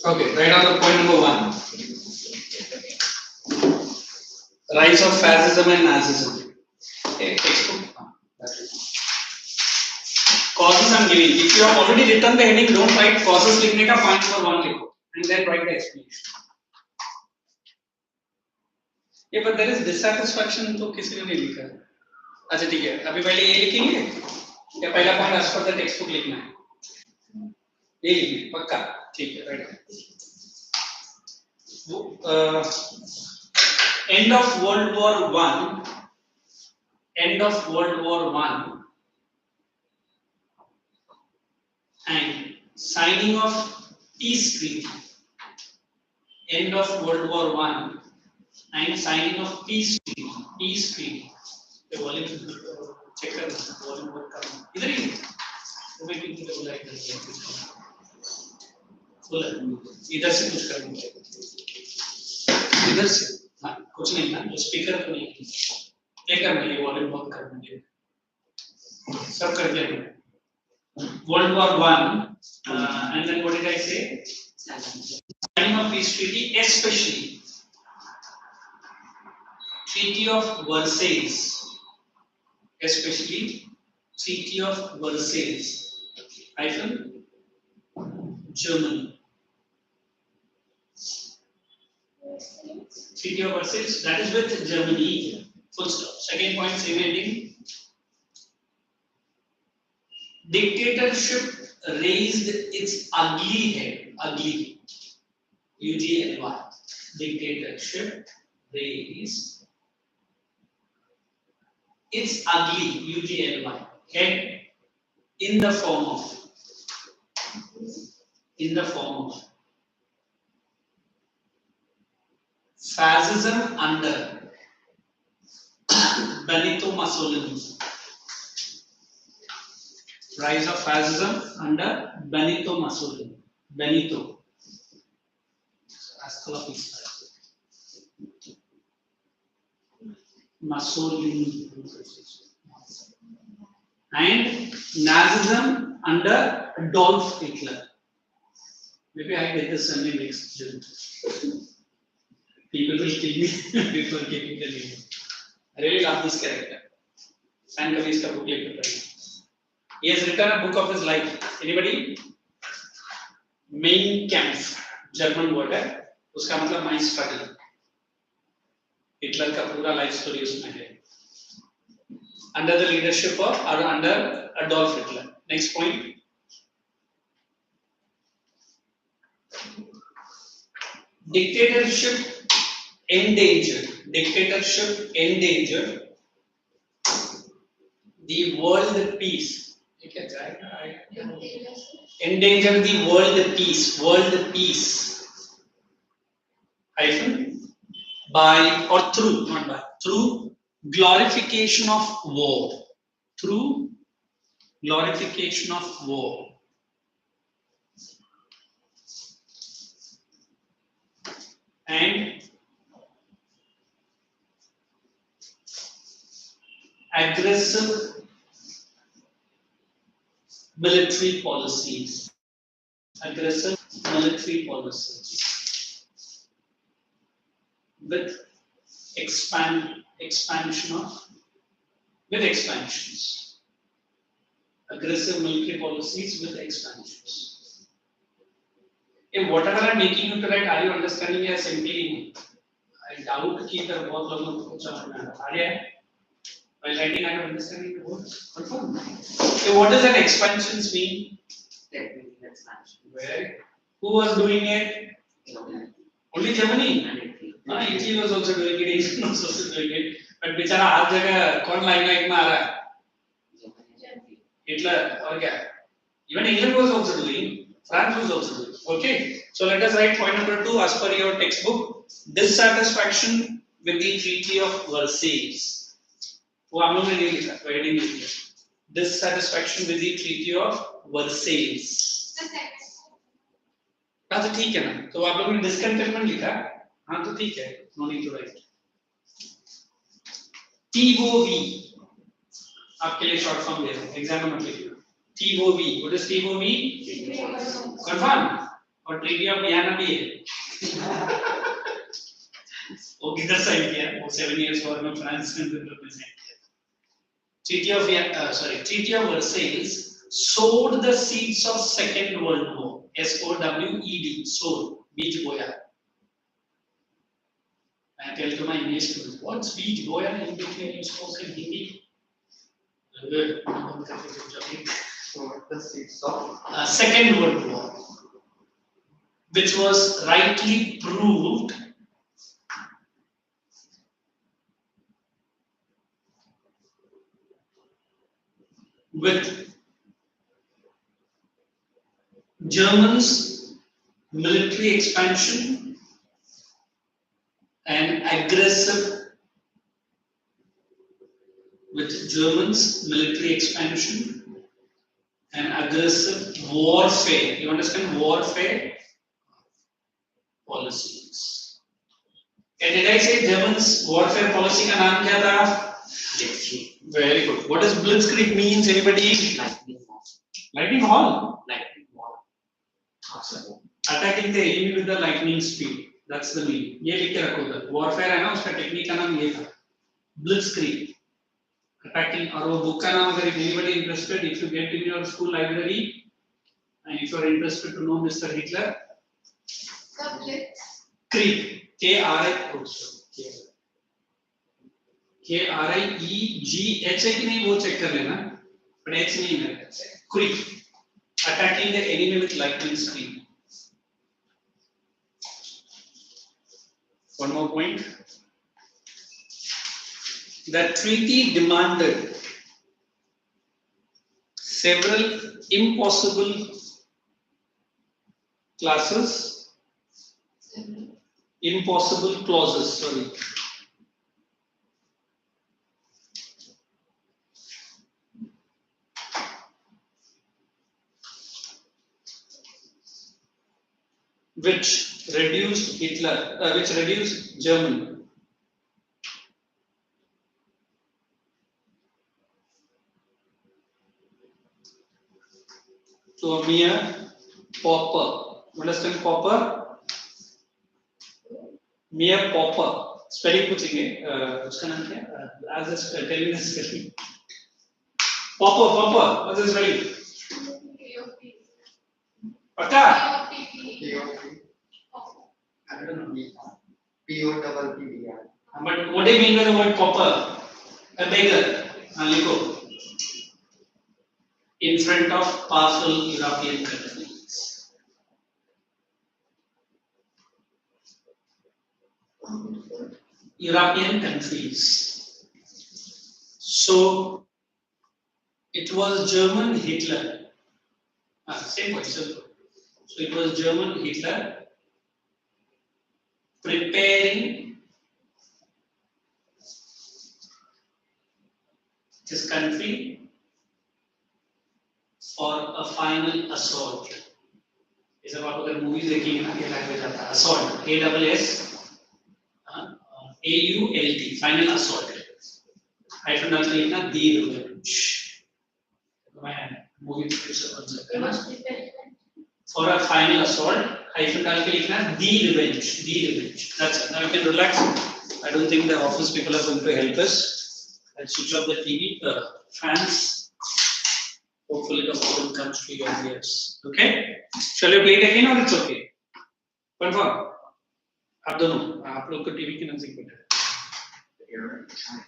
Okay, write down the point number 1. Rise of fascism and Nazism. Okay, textbook. causes I'm giving. If you have already written the heading, don't write causes लिखने का point for one लिखो and then write the explanation. Yeah, but there is dissatisfaction तो किसी ने नहीं लिखा. अच्छा ठीक है, अभी पहले ये लिखेंगे या पहला point as per the textbook लिखना है? ये लिखिए पक्का, ठीक है, right. End of World War One and signing of peace treaty. End of World War One and signing of peace treaty. Peace treaty. ये volume check करना, volume work करना. इधर ही. वो मैं किसी को बुलाया इधर से. बोला इधर से कुछ करेंगे. इधर से. हाँ कुछ नहीं ना. स्पीकर तो नहीं. क्या करना है? volume work करना है. सब कर दिया. World War One, and then what did I say? Signing of peace treaty, especially Treaty of Versailles, especially Treaty of Versailles, hyphen Germany. Treaty of Versailles, that is with Germany. Full stop. Second point, same ending. Dictatorship raised its ugly head. Ugly. UGLY. Dictatorship raised its ugly UGLY head in the form of fascism under Benito Mussolini. Rise of fascism under Benito Mussolini. Benito. Mussolini. And Nazism under Adolf Hitler. Maybe I get this surname next. People will kill me before giving the name. I really love this character. Fan ka bhi iska book lekar padhna. He has written a book of his life. Anybody? Mein Kampf, German word है. उसका मतलब my struggle. Hitler का पूरा life story उसमें है. Under the leadership of or under Adolf Hitler. Next point. Dictatorship endangered the world peace. Endanger the world peace hyphen by or through, not by, through glorification of war, and aggressive military policies. With expansions. Aggressive military policies with expansions. If whatever I'm making you to write, are you understanding it simply? I doubt कि इधर बहुत लोगों को कुछ समझ में आ रहा है. While writing, I am understanding the words. Confirm. Okay, what does that expansions mean? Technical expansion. Where? Who was doing it? Only Germany. Italy was also doing it. England was also doing it. But बेचारा हर जगह कौन limelight में आ रहा है? Hitler और क्या? Even England was also doing. France was also doing. Okay. So let us write point number 2 as per your textbook. Dissatisfaction with the Treaty of Versailles. वो हम लोग ने नहीं लिखा, हेडिंग नहीं लिखा. Dissatisfaction with the Treaty of Versailles. हाँ तो ठीक है ना. तो आप लोगों ने discontentment लिखा. हाँ तो ठीक है. No need to write. TOV. आपके लिए short form दे रहा हूँ. Exam में मत लिखिए. TOV. What is TOV? Confirm. और Treaty of Vienna भी है. वो किधर साइन किया? वो 7 years war में फ्रांस ने रिप्रेजेंट किया. Treaty of Versailles sowed the seeds of Second World War. SOWED, sowed, beej boya. I tell to my English students, what's beej boya? In between you spoke in Hindi. So the seeds of Second World War, which was rightly proved with Germans' military expansion and aggressive warfare. You understand warfare policies. And did I say Germans' warfare policy का नाम क्या था? Very good. What does blitzkrieg means? Anybody? Lightning ball. Lightning Hall. Lightning ball. Attacking the enemy with the lightning speed. That's the meaning. ये लिख के रखो उधर. Warfare है ना उसका टेक्निक का नाम ये था. Blitzkrieg. Attacking और वो book का नाम अगर anybody interested, if you get in your school library and if you are interested to know Mr. Hitler. The blitz. Krieg. K-R-I-E-G-H है कि नहीं वो चेक कर लेना. But H नहीं है मेरे से. Krieg. Attacking the enemy with lightning speed. One more point. The treaty demanded several impossible clauses, which reduced Germany to a mere pauper. Understand pauper? Mere pauper. Spelling पूछेंगे. उसका नाम क्या? As a tell me the spelling. Pauper. What's the spelling? पक्का? I don't know. P-O-P-P-E-R. But what do you mean by the word pauper? A beggar. लिखो. In front of powerful European countries. So it was German Hitler. Same question. So it was German Hitler preparing his country for a final assault. इस अब आप अगर movies देखेंगे ना ये language आता है assault, A-S-S-A-U-L-T, final assault. Hyphen डाल के लिखना the revenge. मैं movie है ना for a final assault, hyphen डाल के लिखना the revenge. That's it. Now you can relax. I don't think the office people are going to help us. I'll switch off the TV. Fans. Hopefully the volume comes to your ears. Okay? Shall we play it again or it's okay? Confirm. आप दोनों आप लोग को TV के नजदीक बैठे. The era of China.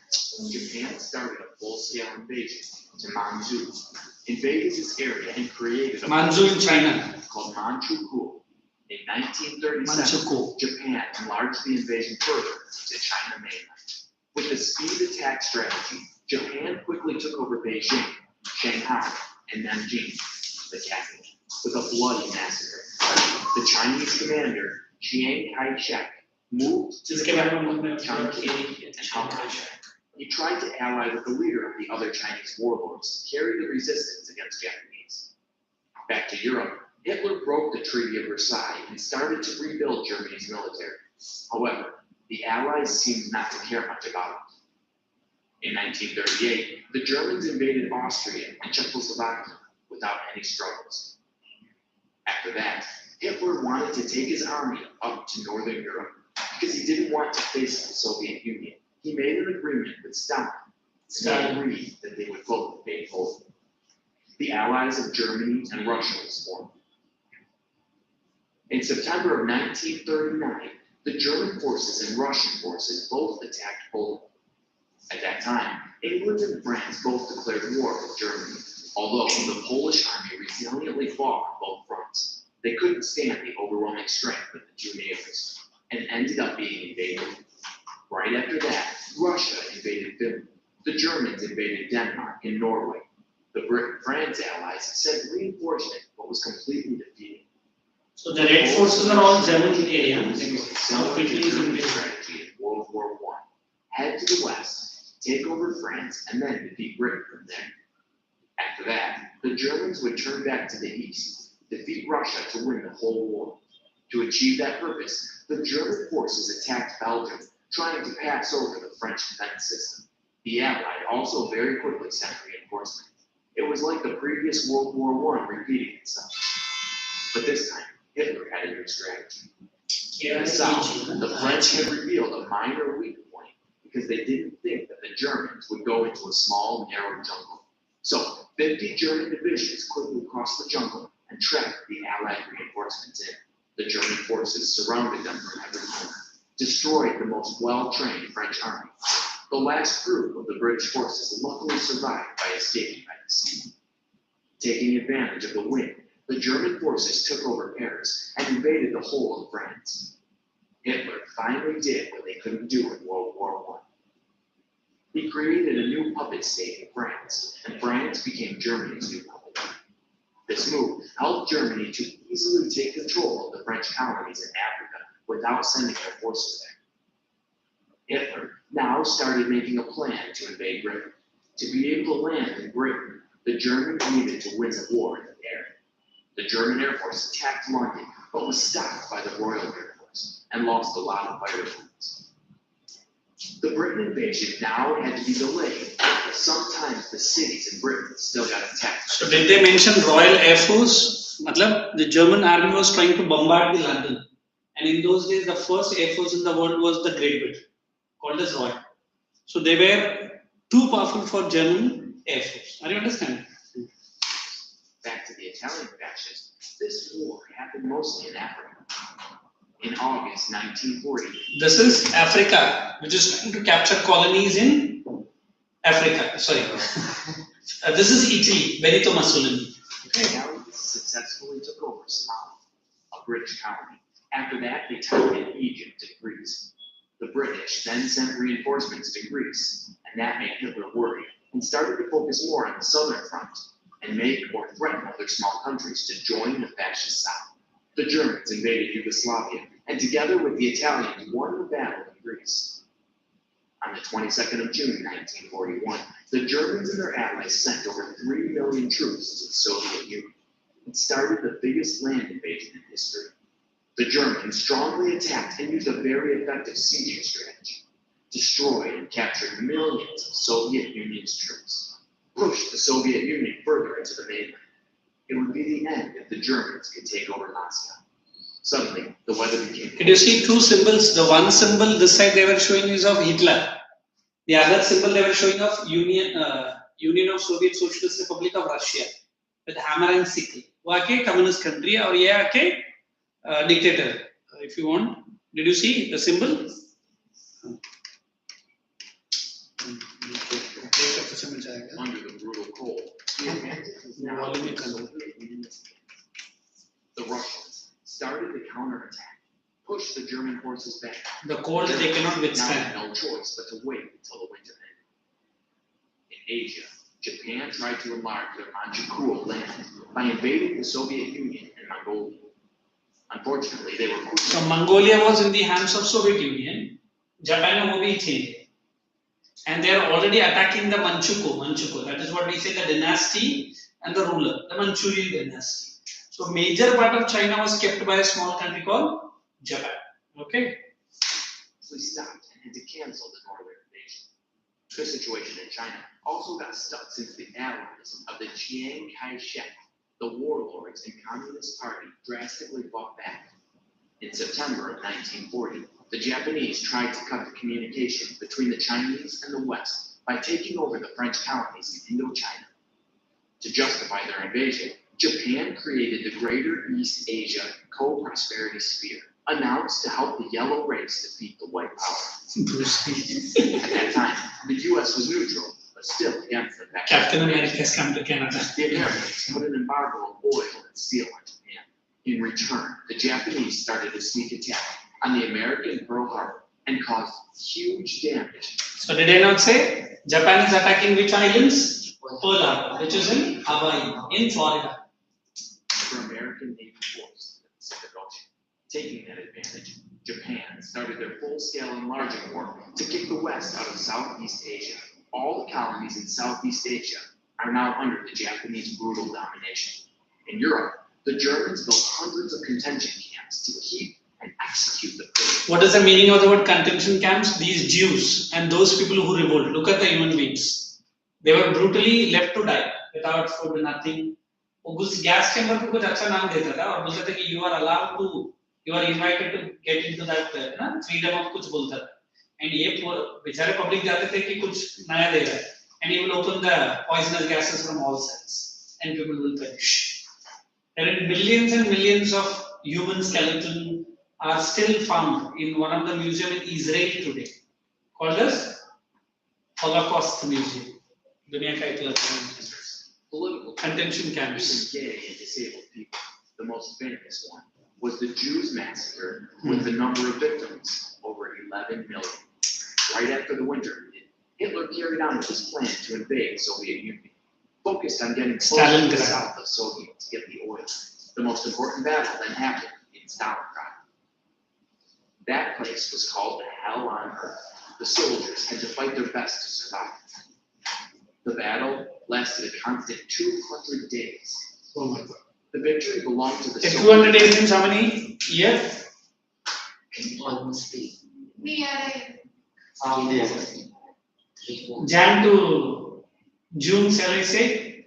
Japan started a full-scale invasion to Manchu, invaded this area and created a Manchu in China called Manchukuo. In 1937, Manchukuo. Japan enlarged the invasion further to China mainland. With the speed attack strategy, Japan quickly took over Beijing, Shanghai, and Nanjing, the capital, with a bloody massacre. The Chinese commander, Chiang Kai-shek, moved to जिसके बारे में हमने Chongqing and Shanghai. He tried to ally with the leader of the other Chinese warlords to carry the resistance against Japanese. Back to Europe, Hitler broke the Treaty of Versailles and started to rebuild Germany's military. However, the Allies seemed not to care much about it. In 1938, the Germans invaded Austria and Czechoslovakia without any struggles. After that, Hitler wanted to take his army up to Northern Europe because he didn't want to face the Soviet Union. He made an agreement with Stalin. Stalin agreed that they would both pay Poland. The Allies of Germany and Russia was formed. In September of 1939, the German forces and Russian forces both attacked Poland. At that time, England and France both declared war with Germany, although the Polish army resiliently fought on both fronts. They couldn't stand the overwhelming strength of the two neighbors, and ended up being invaded. Right after that, Russia invaded Finland. The Germans invaded Denmark and Norway. The Britain-France allies sent reinforcement, but was completely defeated. So the Red forces are all German areas. How quickly is the strategy in World War I? Head to the west, take over France, and then defeat Britain from there. After that, the Germans would turn back to the east, defeat Russia to win the whole war. To achieve that purpose, the German forces attacked Belgium, trying to pass over the French defense system. The Allies also very quickly sent reinforcements. It was like the previous World War I repeating itself. But this time, Hitler had a new strategy. In the south, the French had revealed a minor weak point because they didn't think that the Germans would go into a small, narrow jungle. So, 50 German divisions quickly crossed the jungle and tracked the Allied reinforcements in. The German forces surrounded them from every corner, destroyed the most well-trained French army. The last group of the British forces luckily survived by escaping by the sea. Taking advantage of the wind, the German forces took over Paris and invaded the whole of France. Hitler finally did what they couldn't do in World War I. He created a new puppet state in France, and France became Germany's new puppet. This move helped Germany to easily take control of the French colonies in Africa without sending their forces there. Hitler now started making a plan to invade Britain. To be able to land in Britain, the Germans needed to win the war in the air. The German Air Force attacked London, but was stopped by the Royal Air Force and lost a lot of fighter planes. The Britain invasion now had to be delayed, but sometimes the cities in Britain still got attacked. So did they mention Royal Air Force? Matlab, the German army was trying to bombard the London. And in those days, the first air force in the world was the Great Britain, called as Royal. So they were too powerful for German Air Force. Are you understanding? Back to the Italian fascists, this war happened mostly in Africa. In August 1940, This is Africa, which is trying to capture colonies in Africa. Sorry. This is Italy, Benito Mussolini. the Italians successfully took over Somalia, a British colony. After that, they targeted Egypt and Greece. The British then sent reinforcements to Greece, and that made Hitler worry and started to focus more on the southern front and make or threaten other small countries to join the fascist South. The Germans invaded Yugoslavia, and together with the Italians won the battle in Greece. On the 22nd of June 1941, the Germans and their allies sent over 3 million troops to the Soviet Union. It started the biggest land invasion in history. The Germans strongly attacked and used a very effective sieging strategy. Destroyed and captured millions of Soviet Union's troops. Pushed the Soviet Union further into the mainland. It would be the end if the Germans could take over Moscow. Suddenly, the weather became. Can you see two symbols? The one symbol this side they were showing is of Hitler. The other symbol they were showing of Union of Soviet Socialist Republic of Russia with hammer and sickle. वो आके communist country और ये आके dictator. If you want, did you see the symbol? Under the brutal cold, the Russians started the counterattack, pushed the German forces back. The cold they cannot Now withstand. had no choice but to wait until the winter ended. In Asia, Japan tried to enlarge their Manchukuo land by invading the Soviet Union and Mongolia. Unfortunately, they were quickly. So Mongolia was in the hands of Soviet Union. Japan wo bhi the. And they are already attacking the Manchukuo. That is what we say the dynasty and the ruler, the Manchurian dynasty. So major part of China was kept by a small country called Japan. Okay. We stopped and had to cancel the northern invasion. The situation in China also got stuck since the allies of the Chiang Kai-shek, the warlords and Communist Party, drastically fought back. In September of 1940, the Japanese tried to cut the communication between the Chinese and the West by taking over the French colonies in Indochina. To justify their invasion, Japan created the Greater East Asia Co-Prosperity Sphere, announced to help the yellow race defeat the white power. Bruce Lee. At that time, the US was neutral, but still against the fact. Captain America has come to Canada. The Americans put an embargo on oil and steel on Japan. In return, the Japanese started a sneak attack on the American Pearl Harbor and caused huge damage. So did I not say Japan is attacking which islands? Pearl Harbor, which is in Hawaii, in Florida. For American Navy force in the Pacific Ocean. Taking that advantage, Japan started their full-scale enlarging war to kick the West out of Southeast Asia. All the colonies in Southeast Asia are now under the Japanese brutal domination. In Europe, the Germans built hundreds of contention camps to keep and execute the British. What is the meaning of the word contention camps? These Jews and those people who revolt. Look at the human beings. They were brutally left to die without food, nothing. उस gas chamber को कुछ अच्छा नाम देता था और बोलता था कि you are allowed to, you are invited to get into that ना freedom of कुछ बोलता था. And ये बेचारे पब्लिक जाते थे कि कुछ नया दे रहा है. And he will open the poisonous gases from all sides and people will perish. There are millions and millions of human skeletons are still found in one of the museums in Israel today, called as Holocaust Museum. दुनिया का इतिहास. Political Contention camps. Even gay and disabled people. The most famous one was the Jews massacre, with the number of victims over 11 million. Right after the winter, Hitler carried on with his plan to invade the Soviet Union, focused on getting closer to the Stalingrad. south of Soviet to get the oil. The most important battle then happened in Stalingrad. That place was called the Hell on Earth. The soldiers had to fight their best to survive. The battle lasted a constant 200 days. Oh my God. The victory belonged to the 200 days means how many years? Almost three. We are Yes. Three, four. Jan to June, shall I say?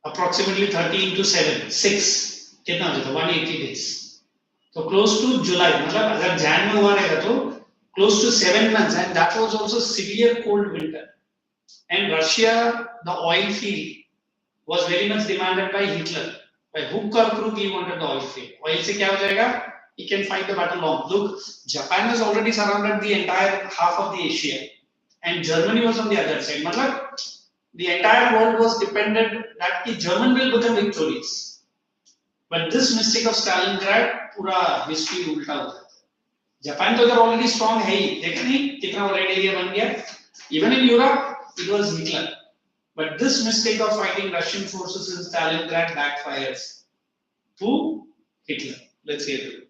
Approximately 30 into 7, 6. कितना हो जाता? 180 days. So close to July. मतलब अगर Jan में हुआ रहेगा तो close to 7 months, and that was also severe cold winter. And Russia, the oil field was very much demanded by Hitler. By hook or crook, he wanted the oil field. Oil से क्या हो जाएगा? He can fight the battle long. Look, Japan has already surrounded the entire half of the Asia, and Germany was on the other side. मतलब the entire world was dependent that the German will become victorious. But this mistake of Stalingrad, पूरा history उल्टा हो जाता. Japan तो इधर already strong है ही. देखा नहीं कितना red area बन गया? Even in Europe, it was Hitler. But this mistake of fighting Russian forces in Stalingrad backfires. Who? Hitler. Let's hear it.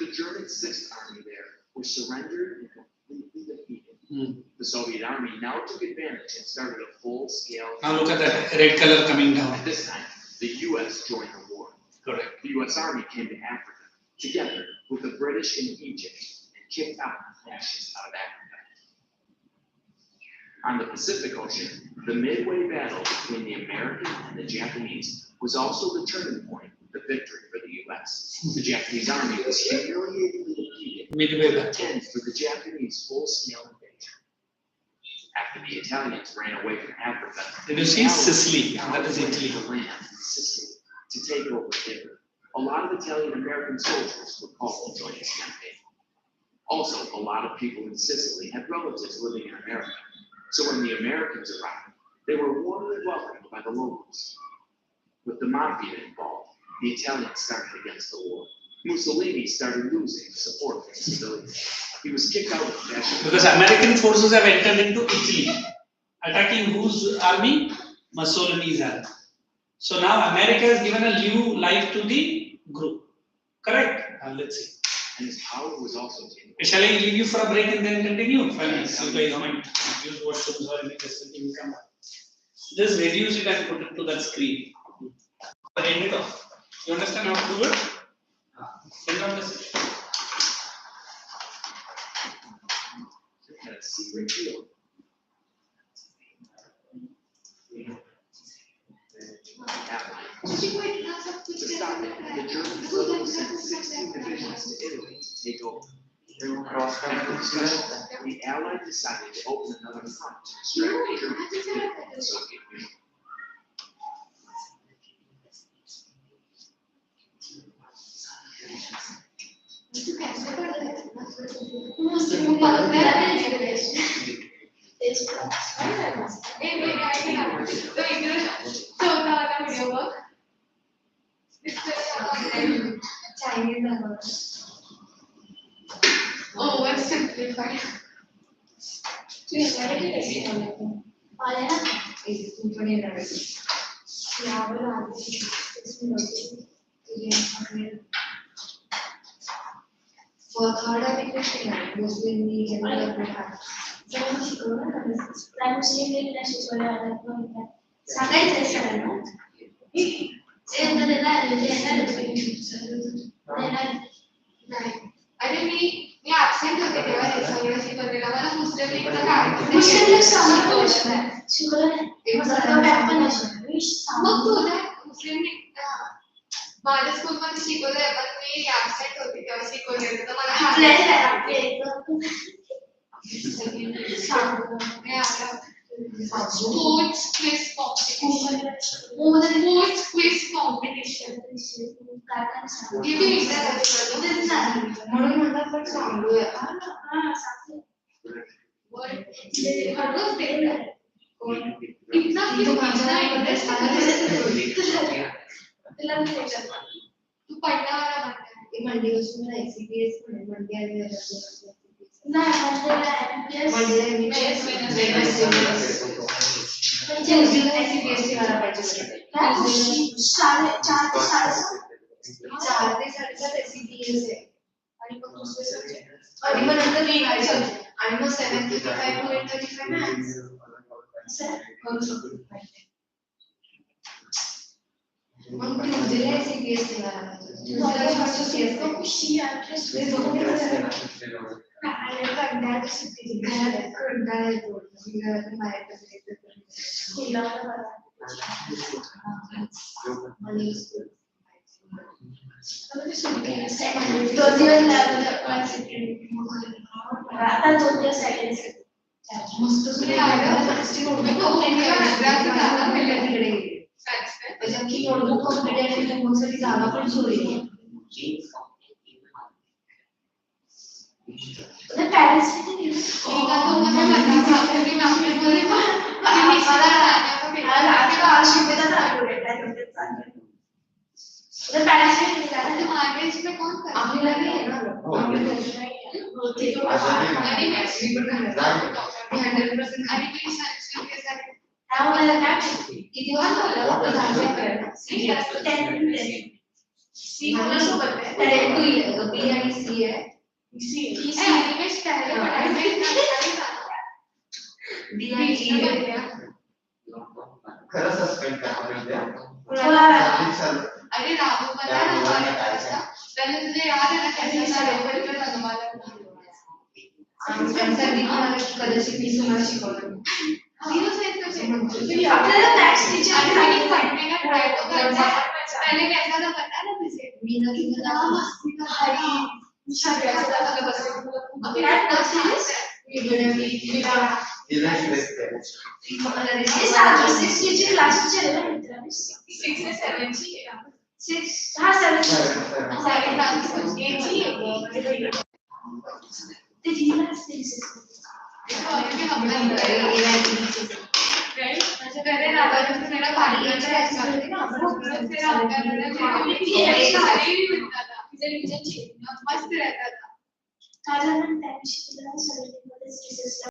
The German Sixth Army there was surrendered and completely defeated. The Soviet Army now took advantage and started a full-scale. Now look at that red color coming down. At this time, the U.S. joined the war. Correct. The U.S. Army came to Africa together with the British in Egypt and kicked out the fascists out of Africa. On the Pacific Ocean, the Midway battle between the Americans and the Japanese was also the turning point, the victory for the U.S. The Japanese army was humiliatingly defeated, Midway with battle. an end for the Japanese full-scale invasion. After the Italians ran away from Africa, Did you see Sicily? That is Italy. the land in Sicily to take over Italy. A lot of Italian-American soldiers were called to join this campaign. Also, a lot of people in Sicily had relatives living in America. So when the Americans arrived, they were warmly welcomed by the locals. With the mafia involved, the Italians started against the war. Mussolini started losing support from civilians. He was kicked out of the fascist. Because American forces have entered into Italy, attacking whose army? Mussolini's army. So now America has given a new life to the group. Correct? Let's see. And his power was also taken. Shall I leave you for a break and then continue? 5 minutes. You guys might use washrooms or anything. You come back. Just reduce it and put it to that screen. End it off. You understand how to do it? Send on the session. It had a secret field. To stop it, the Germans literally sent 16 divisions to Italy to take over. Cross country student. The Allies decided to open another front to distract Germany. So Oh, what's simplified? For third application, Muslim League and other अरे मी absent होते तेव्हा हे सगळं शिकवलेलं मला मुस्लिम लीगचा कार्यक्रम मग तुझ्या मुस्लिम league माझ्या school मध्ये शिकवलंय पण मी absent होते तेव्हा शिकवलेलं तर मला sports quiz competition किती म्हणून म्हणतात पण सांगूया इतना इंटरेस्ट तू पढ़ना वाला बनता है मंडे पासून ICPS म्हणून मंडे आणि ICPS ची मला पाहिजे 4 ते 7:30 ICPS आहे आणि मग दुसरे सब्जेक्ट आणि मग नंतर रिवाइज आणि मग 7:35 to 8:35 मॅथ्स करू शकतो मग ट्यूजडे ICPS ची मला जबकि नोटबुक कंप्लीट है तो बहुत सारी ज्यादा पण सोरी है उधर पेरेंट्स ने ठीक है तो मुझे बता कि मैं अपने बोले को आश पे था उधर पेरेंट्स ने निकाला तो आगे इसमें कौन कर आपने लगे है ना होती तो अरे मैक्सी पर करना 100% अरे प्लीज सर के साथ how will I catch it? If you want to learn the concept, see that's the 10 C also करते हैं 10 to 11 B and C है C anyway पहले पढ़ाई में D and E है खरं सस्पेंड करते हैं अरे राहू पता है हमारे पास पहले तुझे याद है ना कैसे सारे ऊपर पे अनुमान आंसर दिखाना कदाचित मी तुम्हाला शिकवलं जीरो से आपल्याला मॅथ्स टीचर आणि पढ़ने का ट्राई तो करना है पहले कैसा था पता है ना तुझे मीना की मस्ती का भाई शायद ऐसा था बस अभी रात ना सीरियस ये मेरा ये साल 6 टीचर क्लास टीचर है ना मित्र 6 से 7 ची 6 हां 7 सेकंड क्लास 8 ची है ते जीना सीरियस ये हमने पहले राधा ने मेरा पानी का ऐसा करते ना फिर आप कर रहे थे ये सारे भी बनता था रिवीजन चाहिए मस्त रहता था आज हम टाइम शीट बना सकते